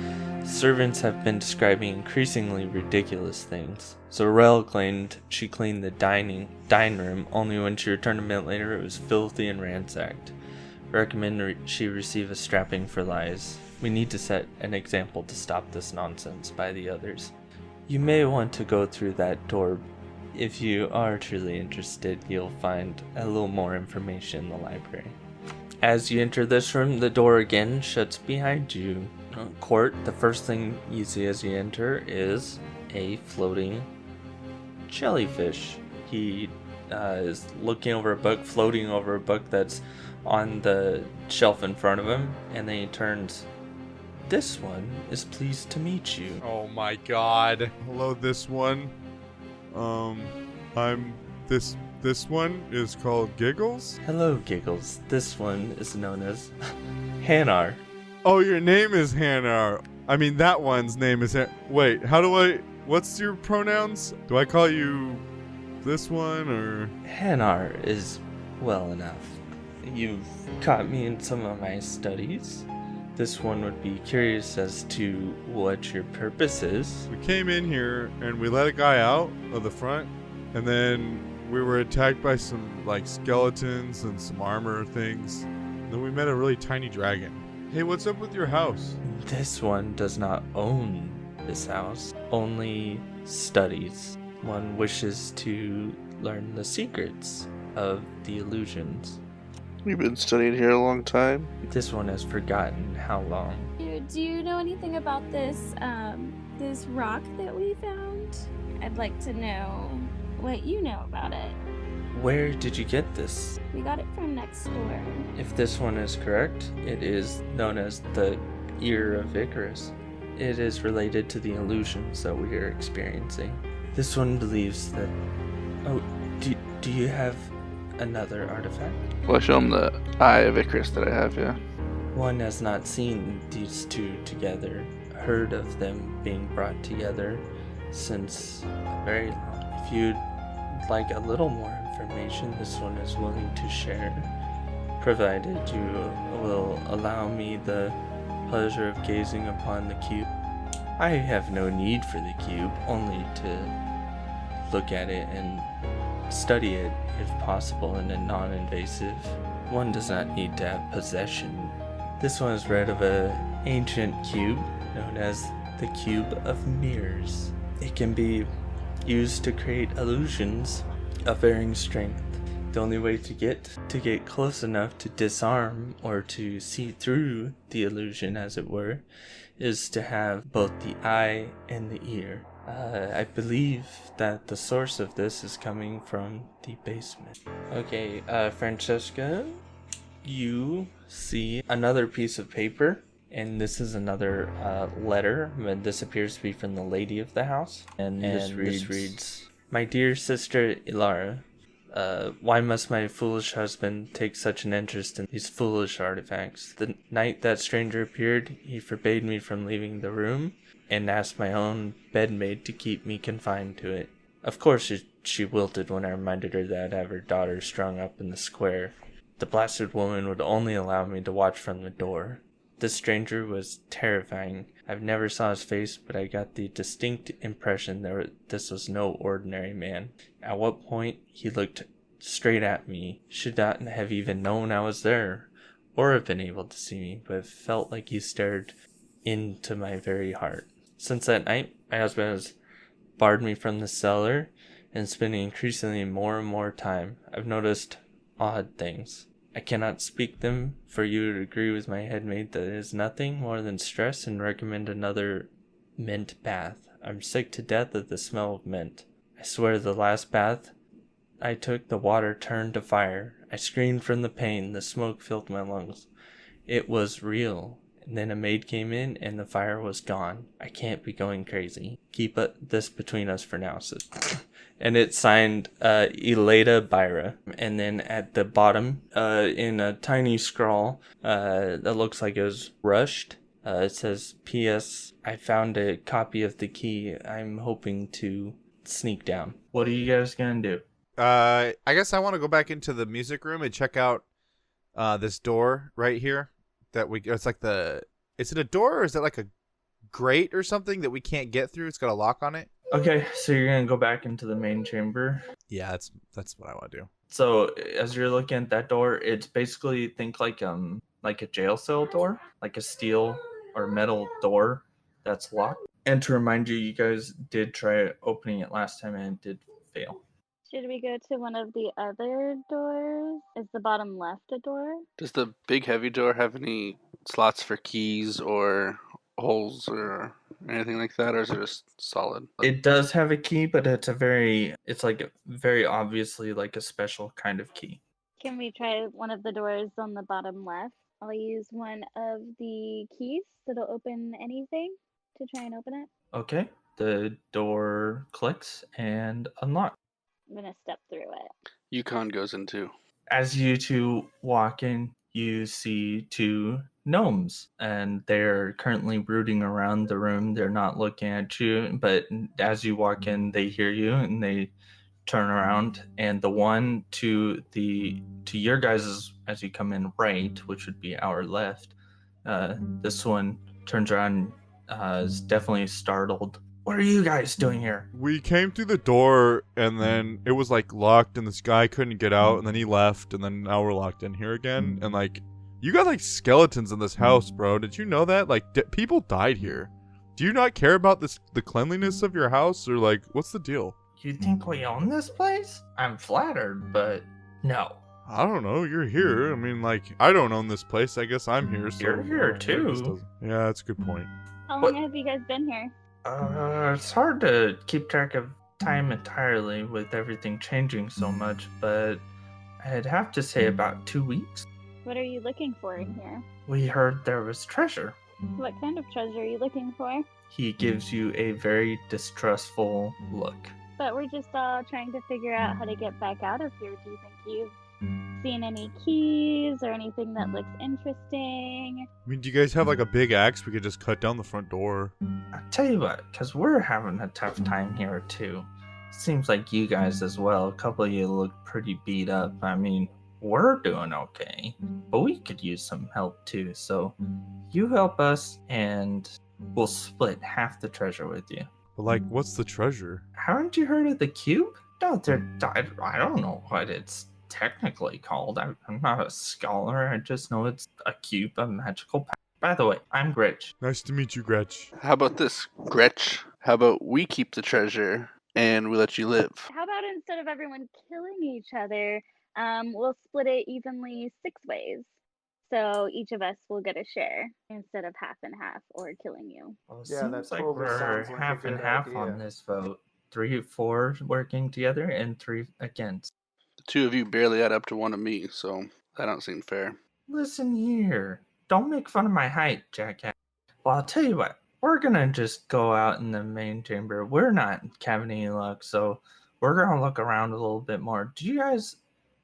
"Servants have been describing increasingly ridiculous things. Zorel claimed she cleaned the dining room, only when she returned a minute later it was filthy and ransacked. Recommend she receive a strapping for lies. We need to set an example to stop this nonsense by the others. You may want to go through that door. If you are truly interested, you'll find a little more information in the library." As you enter this room, the door again shuts behind you. Court, the first thing you see as you enter is a floating jellyfish. He is looking over a book, floating over a book that's on the shelf in front of him, and then he turns. "This one is pleased to meet you." Oh my god. Hello, this one. This one is called Giggles? "Hello, Giggles. This one is known as Hanar." Oh, your name is Hanar. I mean, that one's name is Wait, what's your pronouns? Do I call you this one, or? Hanar is well enough. You've caught me in some of my studies. This one would be curious as to what your purpose is. We came in here and we let a guy out of the front, and then we were attacked by some like skeletons and some armor things. And then we met a really tiny dragon. Hey, what's up with your house? This one does not own this house, only studies. One wishes to learn the secrets of the illusions. You've been studying here a long time. This one has forgotten how long. Do you know anything about this rock that we found? I'd like to know what you know about it. Where did you get this? We got it from next door. If this one is correct, it is known as the Ear of Icarus. It is related to the illusions that we are experiencing. This one believes that... Oh, do you have another artifact? Well, I show him the Eye of Icarus that I have, yeah. One has not seen these two together, heard of them being brought together since very long. If you'd like a little more information, this one is willing to share, provided you will allow me the pleasure of gazing upon the cube. I have no need for the cube, only to look at it and study it, if possible, in a non-invasive. One does not need to have possession. This one is read of an ancient cube known as the Cube of Mirrors. It can be used to create illusions of varying strength. The only way to get close enough to disarm or to see through the illusion, as it were, is to have both the eye and the ear. I believe that the source of this is coming from the basement. Okay, Francesca, you see another piece of paper, and this is another letter, but this appears to be from the lady of the house. And this reads, My dear sister Ilara, why must my foolish husband take such an interest in these foolish artifacts? The night that stranger appeared, he forbade me from leaving the room and asked my own bedmaid to keep me confined to it. Of course, she wilted when I reminded her that I'd have her daughter strung up in the square. The blasted woman would only allow me to watch from the door. This stranger was terrifying. I've never saw his face, but I got the distinct impression that this was no ordinary man. At what point he looked straight at me, should not have even known I was there, or have been able to see me, but felt like he stared into my very heart. Since that night, my husband has barred me from the cellar and spending increasingly more and more time. I've noticed odd things. I cannot speak them, for you would agree with my headmate that it is nothing more than stress, and recommend another mint bath. I'm sick to death of the smell of mint. I swear the last bath I took, the water turned to fire. I screamed from the pain. The smoke filled my lungs. It was real. And then a maid came in and the fire was gone. I can't be going crazy. Keep this between us for now, sis. And it's signed Elada Biyra. And then at the bottom, in a tiny scrawl that looks like it was rushed, it says, P.S. I found a copy of the key. I'm hoping to sneak down. What are you guys gonna do? I guess I want to go back into the music room and check out this door right here. It's like is it a door or is it like a grate or something that we can't get through? It's got a lock on it. Okay, so you're gonna go back into the main chamber. Yeah, that's what I want to do. So as you're looking at that door, it's basically think like a jail cell door, like a steel or metal door that's locked. And to remind you, you guys did try opening it last time and it did fail. Should we go to one of the other doors? Is the bottom left a door? Does the big heavy door have any slots for keys or holes or anything like that, or is it just solid? It does have a key, but it's like very obviously like a special kind of key. Can we try one of the doors on the bottom left? I'll use one of the keys that'll open anything to try and open it. Okay, the door clicks and unlocks. I'm gonna step through it. Yukon goes in too. As you two walk in, you see two gnomes, and they're currently rooting around the room. They're not looking at you, but as you walk in, they hear you and they turn around. And the one to your guys' as you come in right, which would be our left, this one turns around, is definitely startled. What are you guys doing here? We came through the door, and then it was like locked, and this guy couldn't get out, and then he left, and then now we're locked in here again. And like, you got like skeletons in this house, bro. Did you know that? Like, people died here. Do you not care about the cleanliness of your house, or like, what's the deal? You think we own this place? I'm flattered, but no. I don't know. You're here. I mean, like, I don't own this place. I guess I'm here. So You're here too. Yeah, that's a good point. How long have you guys been here? It's hard to keep track of time entirely with everything changing so much, but I'd have to say about 2 weeks. What are you looking for in here? We heard there was treasure. What kind of treasure are you looking for? He gives you a very distrustful look. But we're just all trying to figure out how to get back out of here. Do you think you've seen any keys or anything that looks interesting? I mean, do you guys have like a big axe we could just cut down the front door? I'll tell you what, because we're having a tough time here too. Seems like you guys as well. A couple of you look pretty beat up. I mean, we're doing okay, but we could use some help too. So you help us and we'll split half the treasure with you. But like, what's the treasure? Haven't you heard of the cube? No, I don't know what it's technically called. I'm not a scholar. I just know it's a cube of magical power. By the way, I'm Gretch. Nice to meet you, Gretch. How about this, Gretch? How about we keep the treasure and we let you live? How about instead of everyone killing each other, we'll split it evenly 6 ways. So each of us will get a share instead of half and half or killing you. Well, it Yeah, that seems like totally we're sounds like a half and good half idea. on this vote. 3-4 working together and 3 against. The two of you barely add up to one of me, so that don't seem fair. Listen here. Don't make fun of my height, jackass. Well, I'll tell you what. We're gonna just go out in the main chamber. We're not having any luck, so we're gonna look around a little bit more. Do you guys...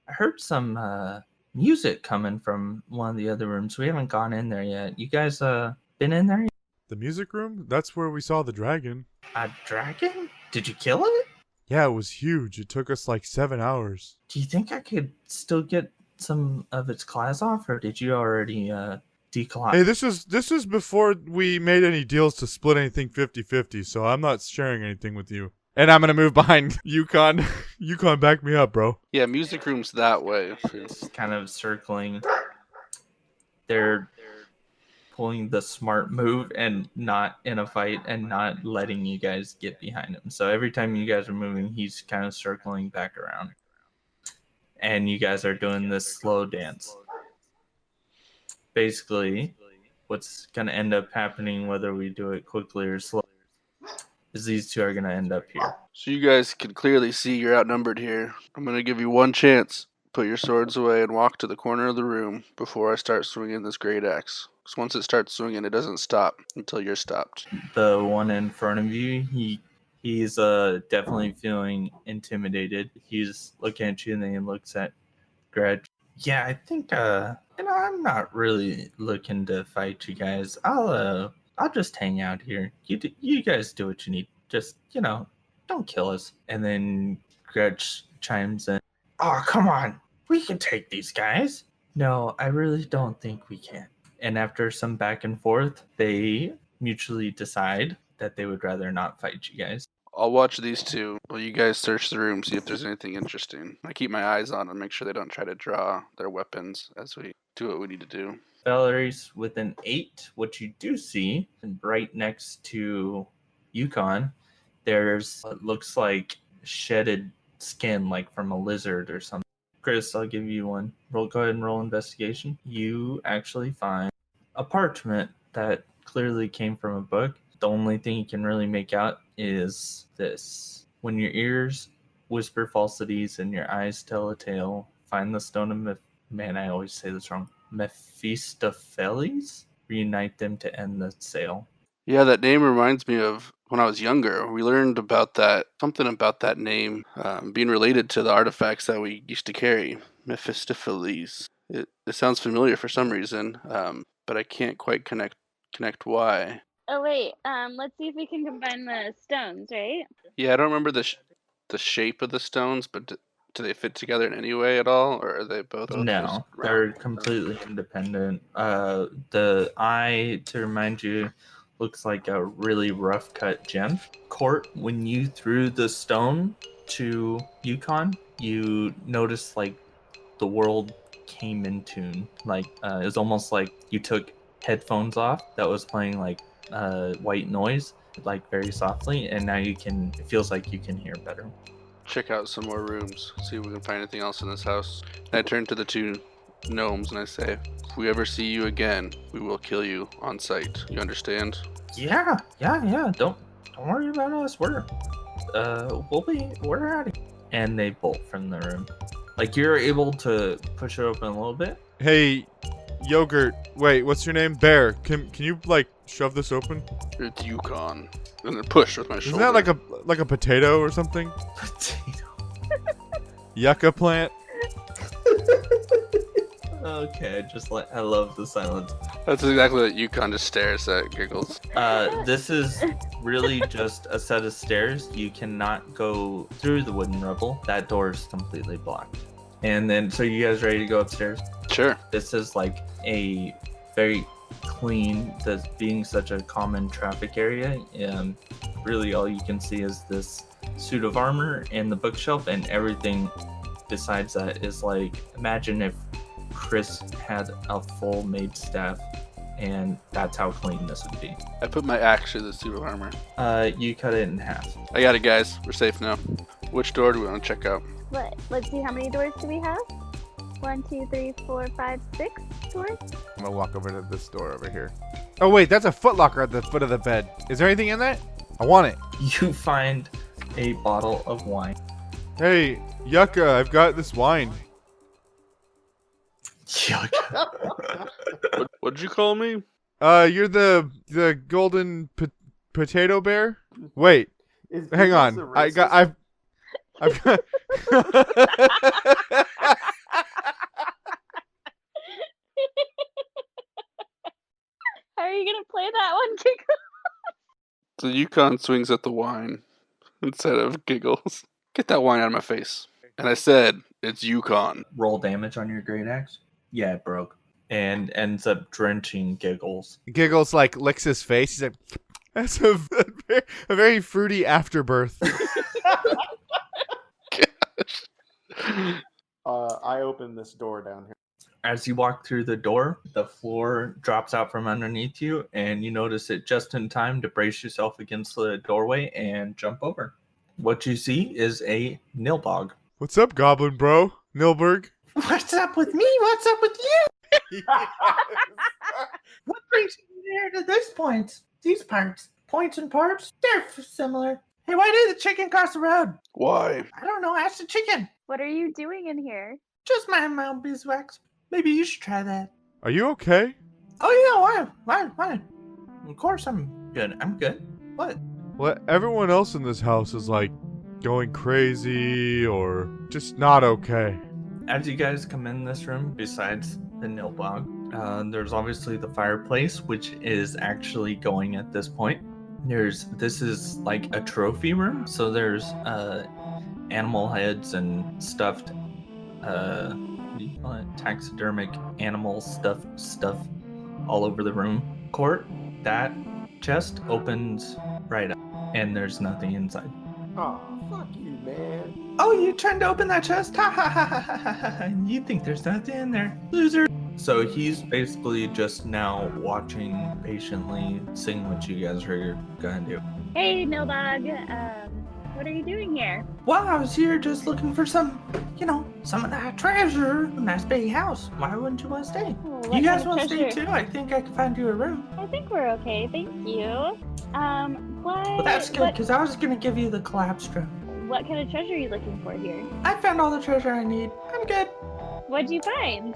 I heard some music coming from one of the other rooms. We haven't gone in there yet. You guys been in there yet? The music room? That's where we saw the dragon. A dragon? Did you kill it? Yeah, it was huge. It took us like 7 hours. Do you think I could still get some of its claws off, or did you already declaw? Hey, this was before we made any deals to split anything 50-50, so I'm not sharing anything with you. And I'm gonna move behind Yukon. Yukon, back me up, bro. Yeah, music room's that way. It's kind of circling. They're pulling the smart move and not in a fight and not letting you guys get behind him. So every time you guys are moving, he's kind of circling back around. And you guys are doing this slow dance. Basically, what's going to end up happening, whether we do it quickly or slow, is these two are going to end up here. So you guys can clearly see you're outnumbered here. I'm going to give you one chance. Put your swords away and walk to the corner of the room before I start swinging this great axe. Because once it starts swinging, it doesn't stop until you're stopped. The one in front of you, he's definitely feeling intimidated. He's looking at you and then he looks at Greg. Yeah, I think I'm not really looking to fight you guys. I'll just hang out here. You guys do what you need. Just, don't kill us. And then Gretch chimes in. Oh, come on. We can take these guys. No, I really don't think we can. And after some back and forth, they mutually decide that they would rather not fight you guys. I'll watch these two while you guys search the room, see if there's anything interesting. I keep my eyes on them, make sure they don't try to draw their weapons as we do what we need to do. Valerie's with an 8. What you do see, and right next to Yukon, there's what looks like shedded skin, like from a lizard or something. Chris, I'll give you one. Go ahead and roll investigation. You actually find a parchment that clearly came from a book. The only thing you can really make out is this. When your ears whisper falsities and your eyes tell a tale, find the stone of I always say this wrong. Mephistopheles? Reunite them to end the sale. Yeah, that name reminds me of when I was younger. We learned about something about that name being related to the artifacts that we used to carry. Mephistopheles. It sounds familiar for some reason, but I can't quite connect why. Oh wait, let's see if we can combine the stones, right? Yeah, I don't remember the shape of the stones, but do they fit together in any way at all, or are they both? No, they're completely independent. The eye, to remind you, looks like a really rough cut gem. Court, when you threw the stone to Yukon, you noticed like the world came in tune. Like it was almost like you took headphones off that was playing like white noise, like very softly, and now it feels like you can hear better. Check out some more rooms, see if we can find anything else in this house. And I turn to the two gnomes and I say, if we ever see you again, we will kill you on sight. You understand? Yeah. Don't worry about us. We're out of here. And they bolt from the room. Like, you're able to push it open a little bit. Hey, Yogurt. Wait, what's your name? Bear. Can you like shove this open? It's Yukon. And then push with my shoulder. Isn't that like a potato or something? Potato. Yucca plant? Okay, I love the silence. That's exactly what Yukon just stares at, giggles. This is really just a set of stairs. You cannot go through the wooden rubble. That door is completely blocked. And then, so you guys ready to go upstairs? Sure. This is like a very clean, this being such a common traffic area. Really all you can see is this suit of armor and the bookshelf, and everything besides that is like, imagine if Chris had a full maid staff, and that's how clean this would be. I put my axe through the suit of armor. You cut it in half. I got it, guys. We're safe now. Which door do we want to check out? Let's see, how many doors do we have? 1, 2, 3, 4, 5, 6 doors. I'm gonna walk over to this door over here. Oh wait, that's a footlocker at the foot of the bed. Is there anything in that? I want it. You find a bottle of wine. Hey, Yucca, I've got this wine. Yuck. What'd you call me? You're the golden potato bear? Wait, hang on. I've got. How are you gonna play that one, Giggles? The Yukon swings at the wine instead of Giggles. Get that wine out of my face. And I said, it's Yukon. Roll damage on your great axe. Yeah, it broke. And ends up drenching Giggles. Giggles like licks his face. He's like, that's a very fruity afterbirth. I open this door down here. As you walk through the door, the floor drops out from underneath you, and you notice it just in time to brace yourself against the doorway and jump over. What you see is a Nilbog. What's up, Goblin Bro? Nilberg? What's up with me? What's up with you? What brings you here to this point? These parts. Points and parts, they're similar. Hey, why did the chicken cross the road? Why? I don't know, ask the chicken. What are you doing in here? Just mind my own beeswax. Maybe you should try that. Are you okay? Oh yeah, why? Of course I'm good. I'm good. What? Well, everyone else in this house is like going crazy or just not okay. As you guys come in this room, besides the Nilbog, there's obviously the fireplace, which is actually going at this point. This is like a trophy room, so there's animal heads and stuffed what do you call it? Taxidermic animal stuff all over the room. Court, that chest opens right up, and there's nothing inside. Oh, fuck you, man. Oh, you trying to open that chest? Ha ha ha ha ha ha. You think there's nothing in there, loser. So he's basically just now watching patiently, seeing what you guys are gonna do. Hey, Nildog. What are you doing here? Well, I was here just looking for some of that treasure. A nice big house. Why wouldn't you want to stay? Oh, what You guys kind of want to stay treasure? too? I think I can find you a room. I think we're okay, thank you. What? Well, that's good, because I was going to give you the collapse room. What kind of treasure are you looking for here? I found all the treasure I need. I'm good. What'd you find?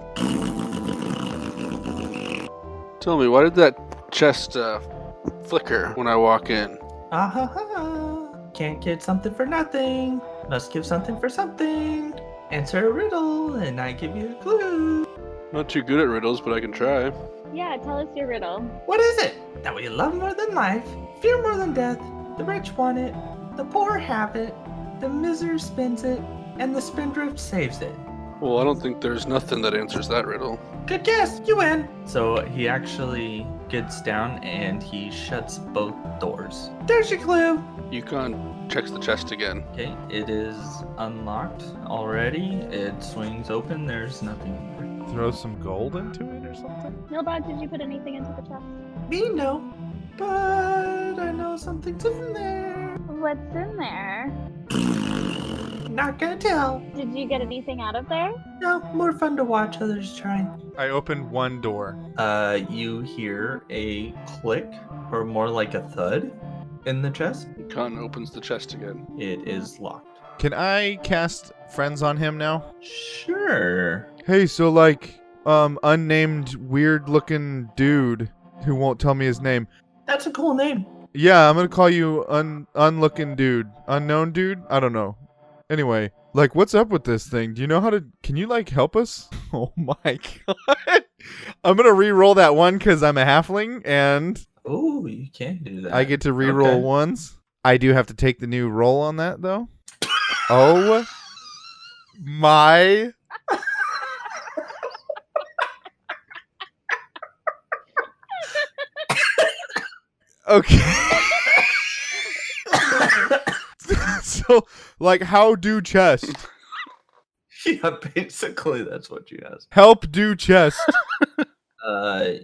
Tell me, why did that chest flicker when I walk in? Ah ha ha. Can't get something for nothing. Must give something for something. Answer a riddle, and I give you a clue. Not too good at riddles, but I can try. Yeah, tell us your riddle. What is it? That we love more than life, fear more than death. The rich want it, the poor have it, the miser spends it, and the spendthrift saves it. Well, I don't think there's nothing that answers that riddle. Good guess, you win. So he actually gets down and he shuts both doors. There's your clue. Yukon checks the chest again. Okay, it is unlocked already. It swings open. There's nothing in there. Throw some gold into it or something? Nildog, did you put anything into the chest? Me no, but I know something's in there. What's in there? Not gonna tell. Did you get anything out of there? No, more fun to watch others try. I opened one door. You hear a click, or more like a thud, in the chest. Yukon opens the chest again. It is locked. Can I cast friends on him now? Sure. Hey, so like, unnamed weird looking dude who won't tell me his name. That's a cool name. Yeah, I'm gonna call you unlooking dude. Unknown dude? I don't know. Anyway, like, what's up with this thing? Do you know how to... Can you, like, help us? Oh my god. I'm gonna re-roll that one because I'm a halfling, and Oh, you can do that. I get to re-roll Okay. ones. I do have to take the new roll on that, though. Oh my... Okay. So, like, how do chest? Yeah, basically that's what you asked. Help do chest.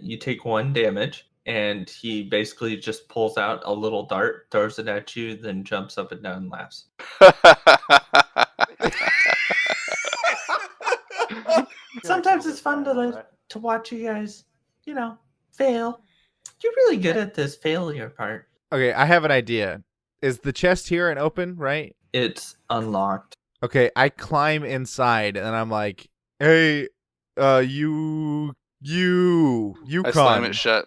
You take 1 damage, and he basically just pulls out a little dart, throws it at you, then jumps up and down and laughs. sometimes it's fun to watch you guys, fail. You're really good at this failure part. Okay, I have an idea. Is the chest here and open, right? It's unlocked. Okay, I climb inside and I'm like, hey, you I slam it shut.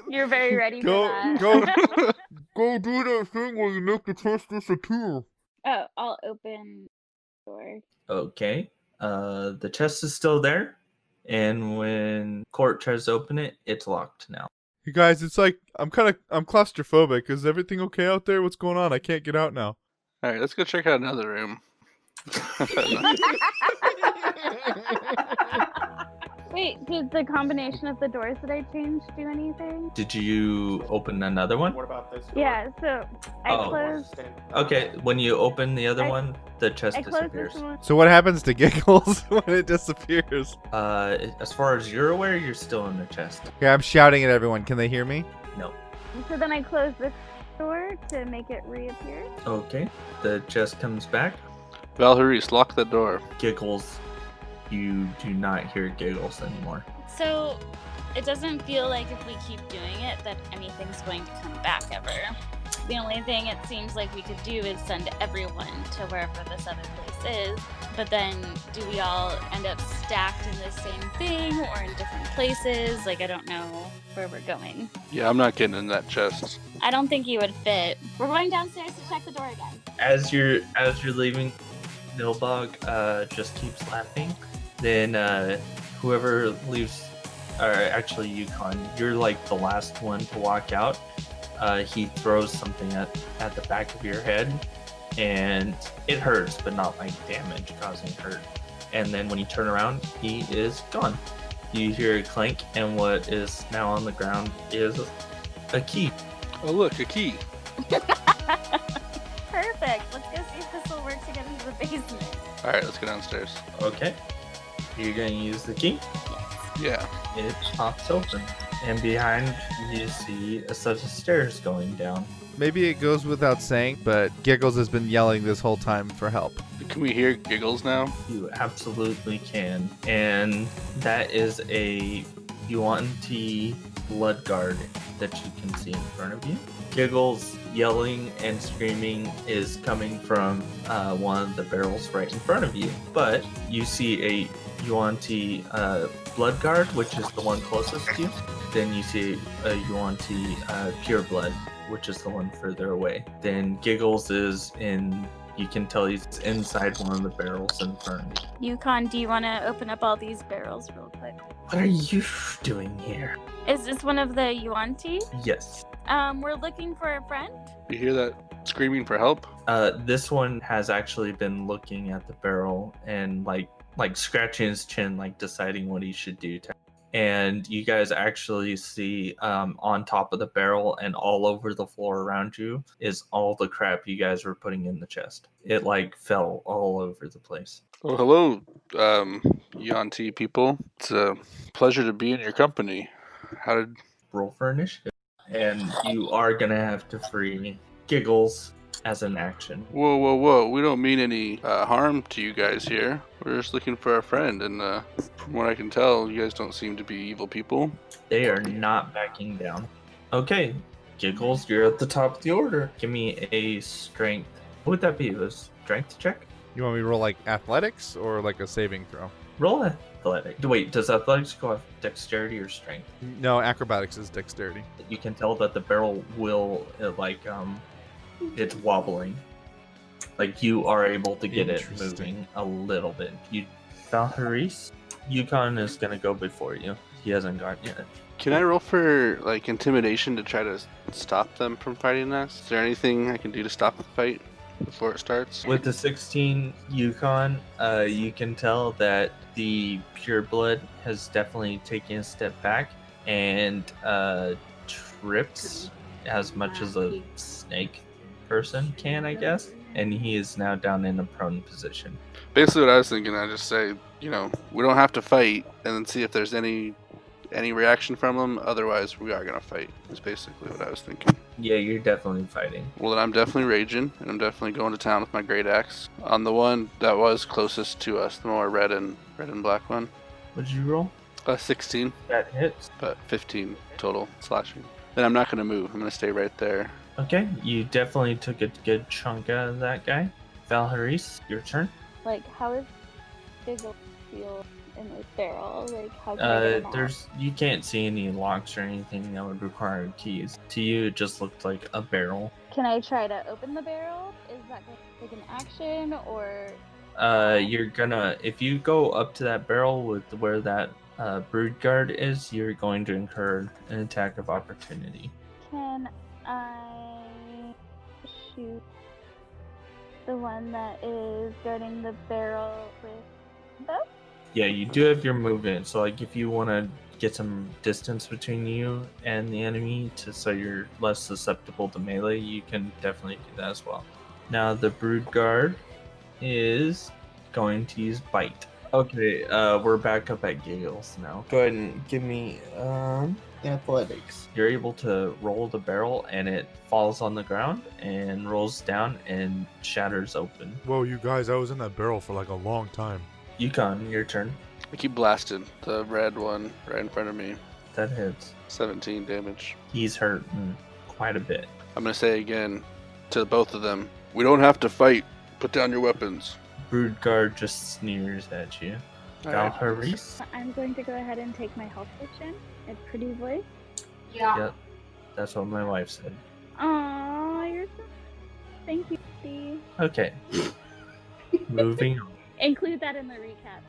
You're very ready for Go, that. go do that thing where you make the chest disappear. Oh, I'll open the door. Okay. The chest is still there, and when Court tries to open it, it's locked now. You guys, it's like I'm claustrophobic. Is everything okay out there? What's going on? I can't get out now. All right, let's go check out another room. Wait, did the combination of the doors that I changed do anything? Did you open another one? What about this? Yeah, so I Oh. closed. Okay, when you open the other I- one, the chest I closed disappears. this one. So what happens to Giggles when it disappears? As far as you're aware, you're still in the chest. Okay, I'm shouting at everyone. Can they hear me? No. So then I closed this door to make it reappear. Okay, the chest comes back. Valharice, lock the door. Giggles. You do not hear Giggles anymore. So it doesn't feel like if we keep doing it that anything's going to come back ever. The only thing it seems like we could do is send everyone to wherever this other place is. But then do we all end up stacked in the same thing or in different places? Like, I don't know where we're going. Yeah, I'm not getting in that chest. I don't think you would fit. We're going downstairs to check the door again. As you're leaving, Nilbog just keeps laughing. Then whoever leaves, or actually Yukon, you're like the last one to walk out. He throws something at the back of your head, and it hurts, but not like damage causing hurt. And then when you turn around, he is gone. You hear a clank, and what is now on the ground is a key. Oh, look, a key. Perfect. Let's go see if this will work to get into the basement. All right, let's go downstairs. Okay. You're going to use the key. Yeah. It pops open, and behind you see a set of stairs going down. Maybe it goes without saying, but Giggles has been yelling this whole time for help. Can we hear Giggles now? You absolutely can. And that is a Yuan-Ti blood guard that you can see in front of you. Giggles yelling and screaming is coming from one of the barrels right in front of you. But you see a Yuan-Ti blood guard, which is the one closest to you. Then you see a Yuan-Ti pure blood, which is the one further away. Then Giggles is in, you can tell he's inside one of the barrels in front of you. Yukon, do you want to open up all these barrels real quick? What are you doing here? Is this one of the Yuan-Ti? Yes. We're looking for a friend. You hear that screaming for help? This one has actually been looking at the barrel and like scratching his chin, like deciding what he should do. And you guys actually see on top of the barrel and all over the floor around you is all the crap you guys were putting in the chest. It like fell all over the place. Oh, hello, Yuan-Ti people. It's a pleasure to be in your company. How did... Roll for initiative. And you are going to have to free Giggles as an action. Whoa, whoa, whoa. We don't mean any harm to you guys here. We're just looking for a friend, and from what I can tell, you guys don't seem to be evil people. They are not backing down. Okay, Giggles, you're at the top of the order. Give me a strength. What would that be? A strength check? You want me to roll like athletics or like a saving throw? Roll athletic. Wait, does athletics go off dexterity or strength? No, acrobatics is dexterity. You can tell that the barrel will, it's wobbling. Like you are able to get it Interesting. moving a little bit. Valharice, Yukon is going to go before you. He hasn't gone yet. Can I roll for, like, intimidation to try to stop them from fighting us? Is there anything I can do to stop the fight before it starts? With the 16 Yukon, you can tell that the pure blood has definitely taken a step back and trips as much as a snake person can, I guess. And he is now down in a prone position. Basically what I was thinking, I just say, we don't have to fight, and then see if there's any any reaction from them. Otherwise, we are gonna fight. Is basically what I was thinking. Yeah, you're definitely fighting. Well, then I'm definitely raging, and I'm definitely going to town with my great axe on the one that was closest to us, the more red and black one. What did you roll? 16, That hits. but 15 total slashing. Then I'm not gonna move. I'm gonna stay right there. Okay, you definitely took a good chunk out of that guy. Valharis, your turn. Like, how is Giggle feel in this barrel? Like, how can I get him off? You can't see any locks or anything that would require keys. To you, it just looked like a barrel. Can I try to open the barrel? Is that going to take an action, or... You're gonna, if you go up to that barrel with where that brood guard is, you're going to incur an attack of opportunity. Can I shoot the one that is guarding the barrel with bow? Yeah, you do have your movement, so like if you want to get some distance between you and the enemy so you're less susceptible to melee, you can definitely do that as well. Now the brood guard is going to use bite. Okay, we're back up at Giggles now. Go ahead and give me athletics. You're able to roll the barrel and it falls on the ground and rolls down and shatters open. Whoa, you guys, I was in that barrel for like a long time. Yukon, your turn. I keep blasting the red one right in front of me. That hits. 17 damage. He's hurt quite a bit. I'm gonna say again to both of them, we don't have to fight. Put down your weapons. Brood guard just sneers at you. Alright. Valharis? I'm going to go ahead and take my health potion at Pretty Voice. Yep. That's what my wife said. Aw, you're so... Thank you, Steve. Okay. Moving on. Include that in the recap.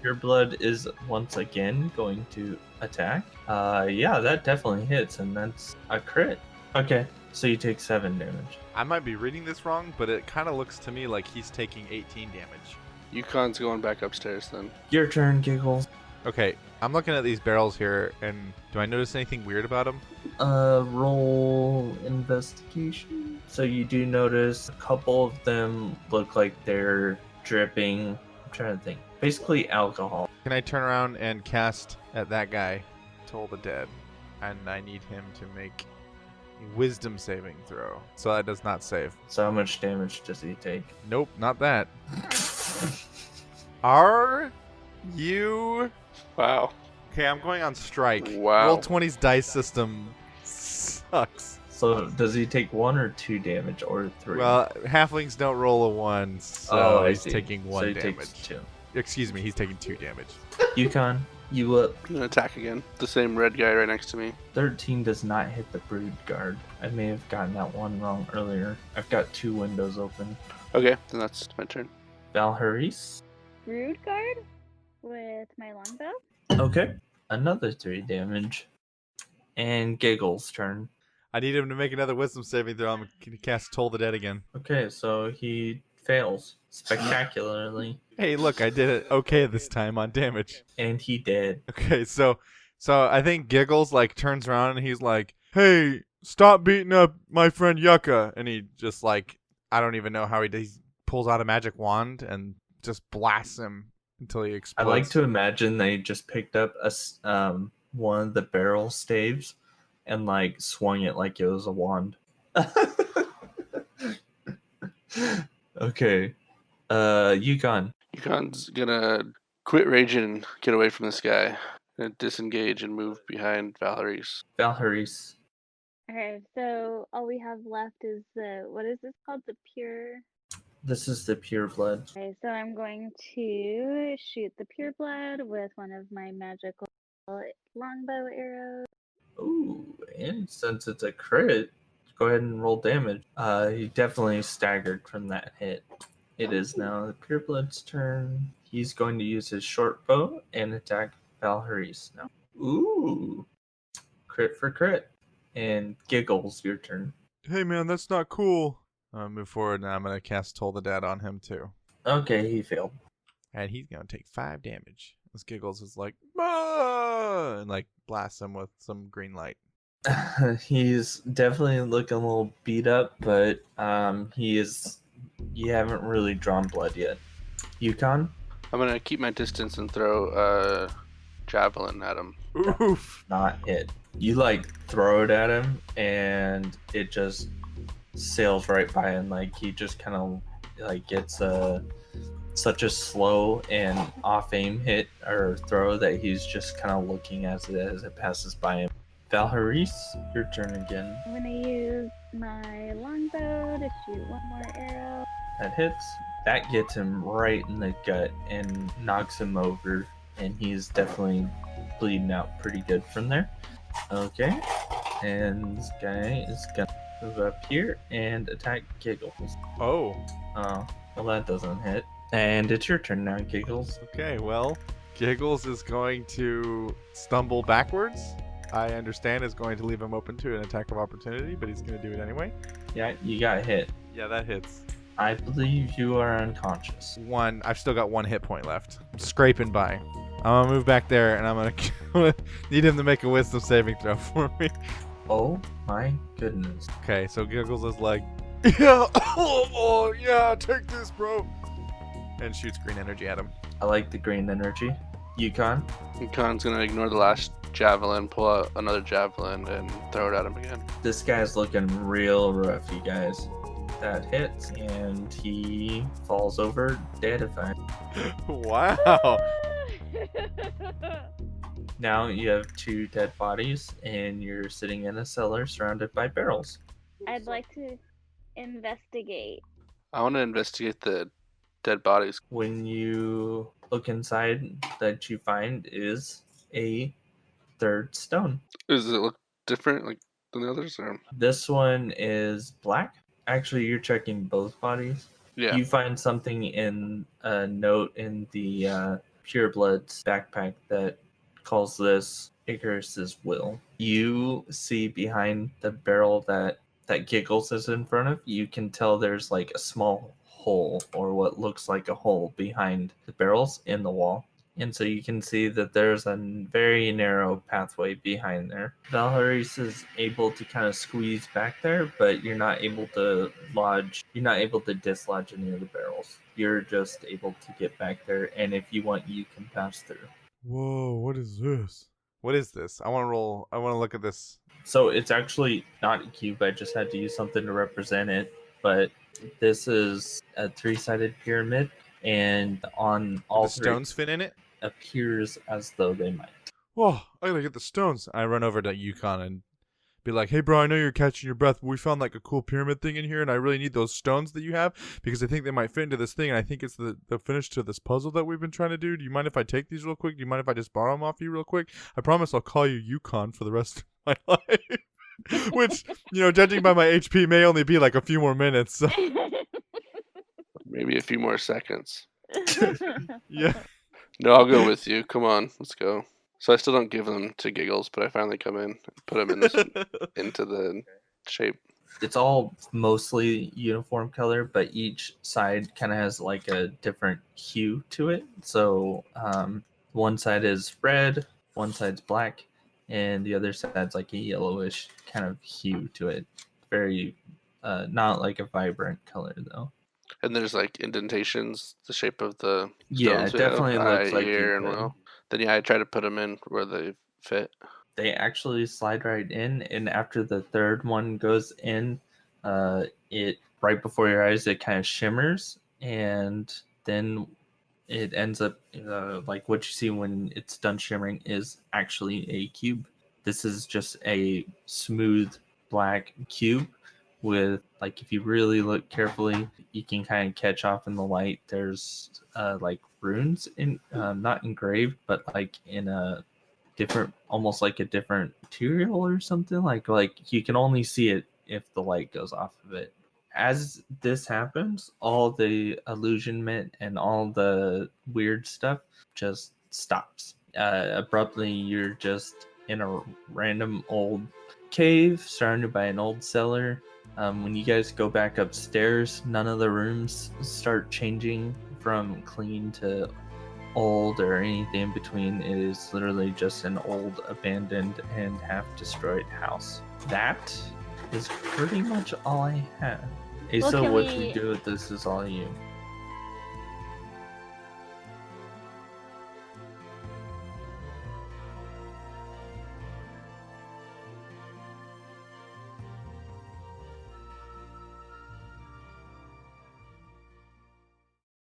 Your blood is once again going to attack. Yeah, that definitely hits, and that's a crit. Okay, so you take 7 damage. I might be reading this wrong, but it kind of looks to me like he's taking 18 damage. Yukon's going back upstairs then. Your turn, Giggles. Okay, I'm looking at these barrels here, and do I notice anything weird about them? Roll investigation. So you do notice a couple of them look like they're dripping. I'm trying to think. Basically alcohol. Can I turn around and cast at that guy, Toll the Dead, and I need him to make a wisdom saving throw. So that does not save. So how much damage does he take? Nope, not that. Are you... Wow. Okay, I'm going on strike. Wow. Roll20's dice system sucks. So does he take 1 or 2 damage or 3? Well, halflings don't roll a 1, so I he's see. taking 1 so he damage. takes 2. Excuse me, he's taking 2 damage. Yukon, you up. I'm gonna attack again. The same red guy right next to me. 13 does not hit the brood guard. I may have gotten that one wrong earlier. I've got 2 windows open. Okay, then that's my turn. Valharis. Brood guard with my longbow. Okay. Another 3 damage. And Giggles' turn. I need him to make another wisdom saving throw. I'm going to cast Toll the Dead again. Okay, so he fails spectacularly. Hey, look, I did it okay this time on damage. And he did. Okay, so I think Giggles like turns around and he's like, "Hey, stop beating up my friend Yucca." And he just like, I don't even know how he does. He pulls out a magic wand and just blasts him until he I explodes. like to imagine they just picked up one of the barrel staves and like swung it like it was a wand. Okay. Yukon. Yukon's gonna quit raging and get away from this guy. Gonna disengage and move behind Valharis. Valharis. Okay, so all we have left is the, what is this called? The pure... This is the pure blood. Okay, so I'm going to shoot the pure blood with one of my magical longbow arrows. Ooh, and since it's a crit, go ahead and roll damage. He definitely staggered from that hit. It is now the pure blood's turn. He's going to use his short bow and attack Valharis now. Ooh, crit for crit. And Giggles, your turn. Hey man, that's not cool. I'll move forward and I'm going to cast Toll the Dead on him too. Okay, he failed. And he's going to take 5 damage. As Giggles is like, "Ah!" and like blasts him with some green light. He's definitely looking a little beat up, but you haven't really drawn blood yet. Yukon? I'm gonna keep my distance and throw a javelin at him. Oof. Not hit. You like throw it at him, and it just sails right by him. Like he just kind of like gets such a slow and off aim hit or throw that he's just kind of looking as it passes by him. Valharis, your turn again. I'm gonna use my longbow to shoot one more arrow. That hits. That gets him right in the gut and knocks him over, and he's definitely bleeding out pretty good from there. Okay, and this guy is gonna move up here and attack Giggles. Oh. Oh, well that doesn't hit. And it's your turn now, Giggles. Okay, well, Giggles is going to stumble backwards. I understand is going to leave him open to an attack of opportunity, but he's going to do it anyway. Yeah, you got hit. Yeah, that hits. I believe you are unconscious. One. I've still got 1 hit point left. I'm scraping by. I'm going to move back there, and I'm going to need him to make a wisdom saving throw for me. Oh my goodness. Okay, so Giggles is like, yeah, oh, yeah, take this, bro. And shoots green energy at him. I like the green energy. Yukon? Yukon's gonna ignore the last javelin, pull out another javelin, and throw it at him again. This guy's looking real rough, you guys. That hits, and he falls over deadified. Wow. Now you have 2 dead bodies, and you're sitting in a cellar surrounded by barrels. I'd like to investigate. I want to investigate the dead bodies. When you look inside, that you find is a 3rd stone. Does it look different like than the others? Or? This one is black. Actually, you're checking both bodies. Yeah. You find something in a note in the Pureblood's backpack that calls this Icarus's will. You see behind the barrel that Giggles is in front of, you can tell there's like a small hole, or what looks like a hole behind the barrels in the wall. And so you can see that there's a very narrow pathway behind there. Valharis is able to kind of squeeze back there, but you're not able to dislodge any of the barrels. You're just able to get back there, and if you want, you can pass through. Whoa, what is this? What is this? I want to look at this. So it's actually not a cube. I just had to use something to represent it. But this is a 3-sided pyramid, and on all The stones fit in it? appears as though they might. Whoa, I gotta get the stones. I run over to Yukon and be like, hey, bro, I know you're catching your breath, but we found like a cool pyramid thing in here, and I really need those stones that you have because I think they might fit into this thing, and I think it's the finish to this puzzle that we've been trying to do. Do you mind if I take these real quick? Do you mind if I just borrow them off you real quick? I promise I'll call you Yukon for the rest of my life. Which, judging by my HP, may only be like a few more minutes. So. Maybe a few more seconds. Yeah. No, I'll go with you. Come on, let's go. So I still don't give them to Giggles, but I finally come in and put them into the shape. It's all mostly uniform color, but each side kind of has like a different hue to it. So one side is red, one side's black, and the other side's like a yellowish kind of hue to it. Very, not like a vibrant color though. And there's like indentations, the shape of the stones. Yeah, it definitely looks like here you and could. well. Then yeah, I try to put them in where they fit. They actually slide right in, and after the 3rd one goes in, it right before your eyes, it kind of shimmers, and then it ends up like what you see when it's done shimmering is actually a cube. This is just a smooth black cube with, like, if you really look carefully, you can kind of catch off in the light. There's like runes in not engraved, but like in a different, almost like a different material or something. Like you can only see it if the light goes off of it. As this happens, all the illusionment and all the weird stuff just stops. Abruptly, you're just in a random old cave surrounded by an old cellar. When you guys go back upstairs, none of the rooms start changing from clean to old or anything in between. It is literally just an old, abandoned, and half-destroyed house. That is pretty much all I have. Asa, Well, can what we- you do with this is all you.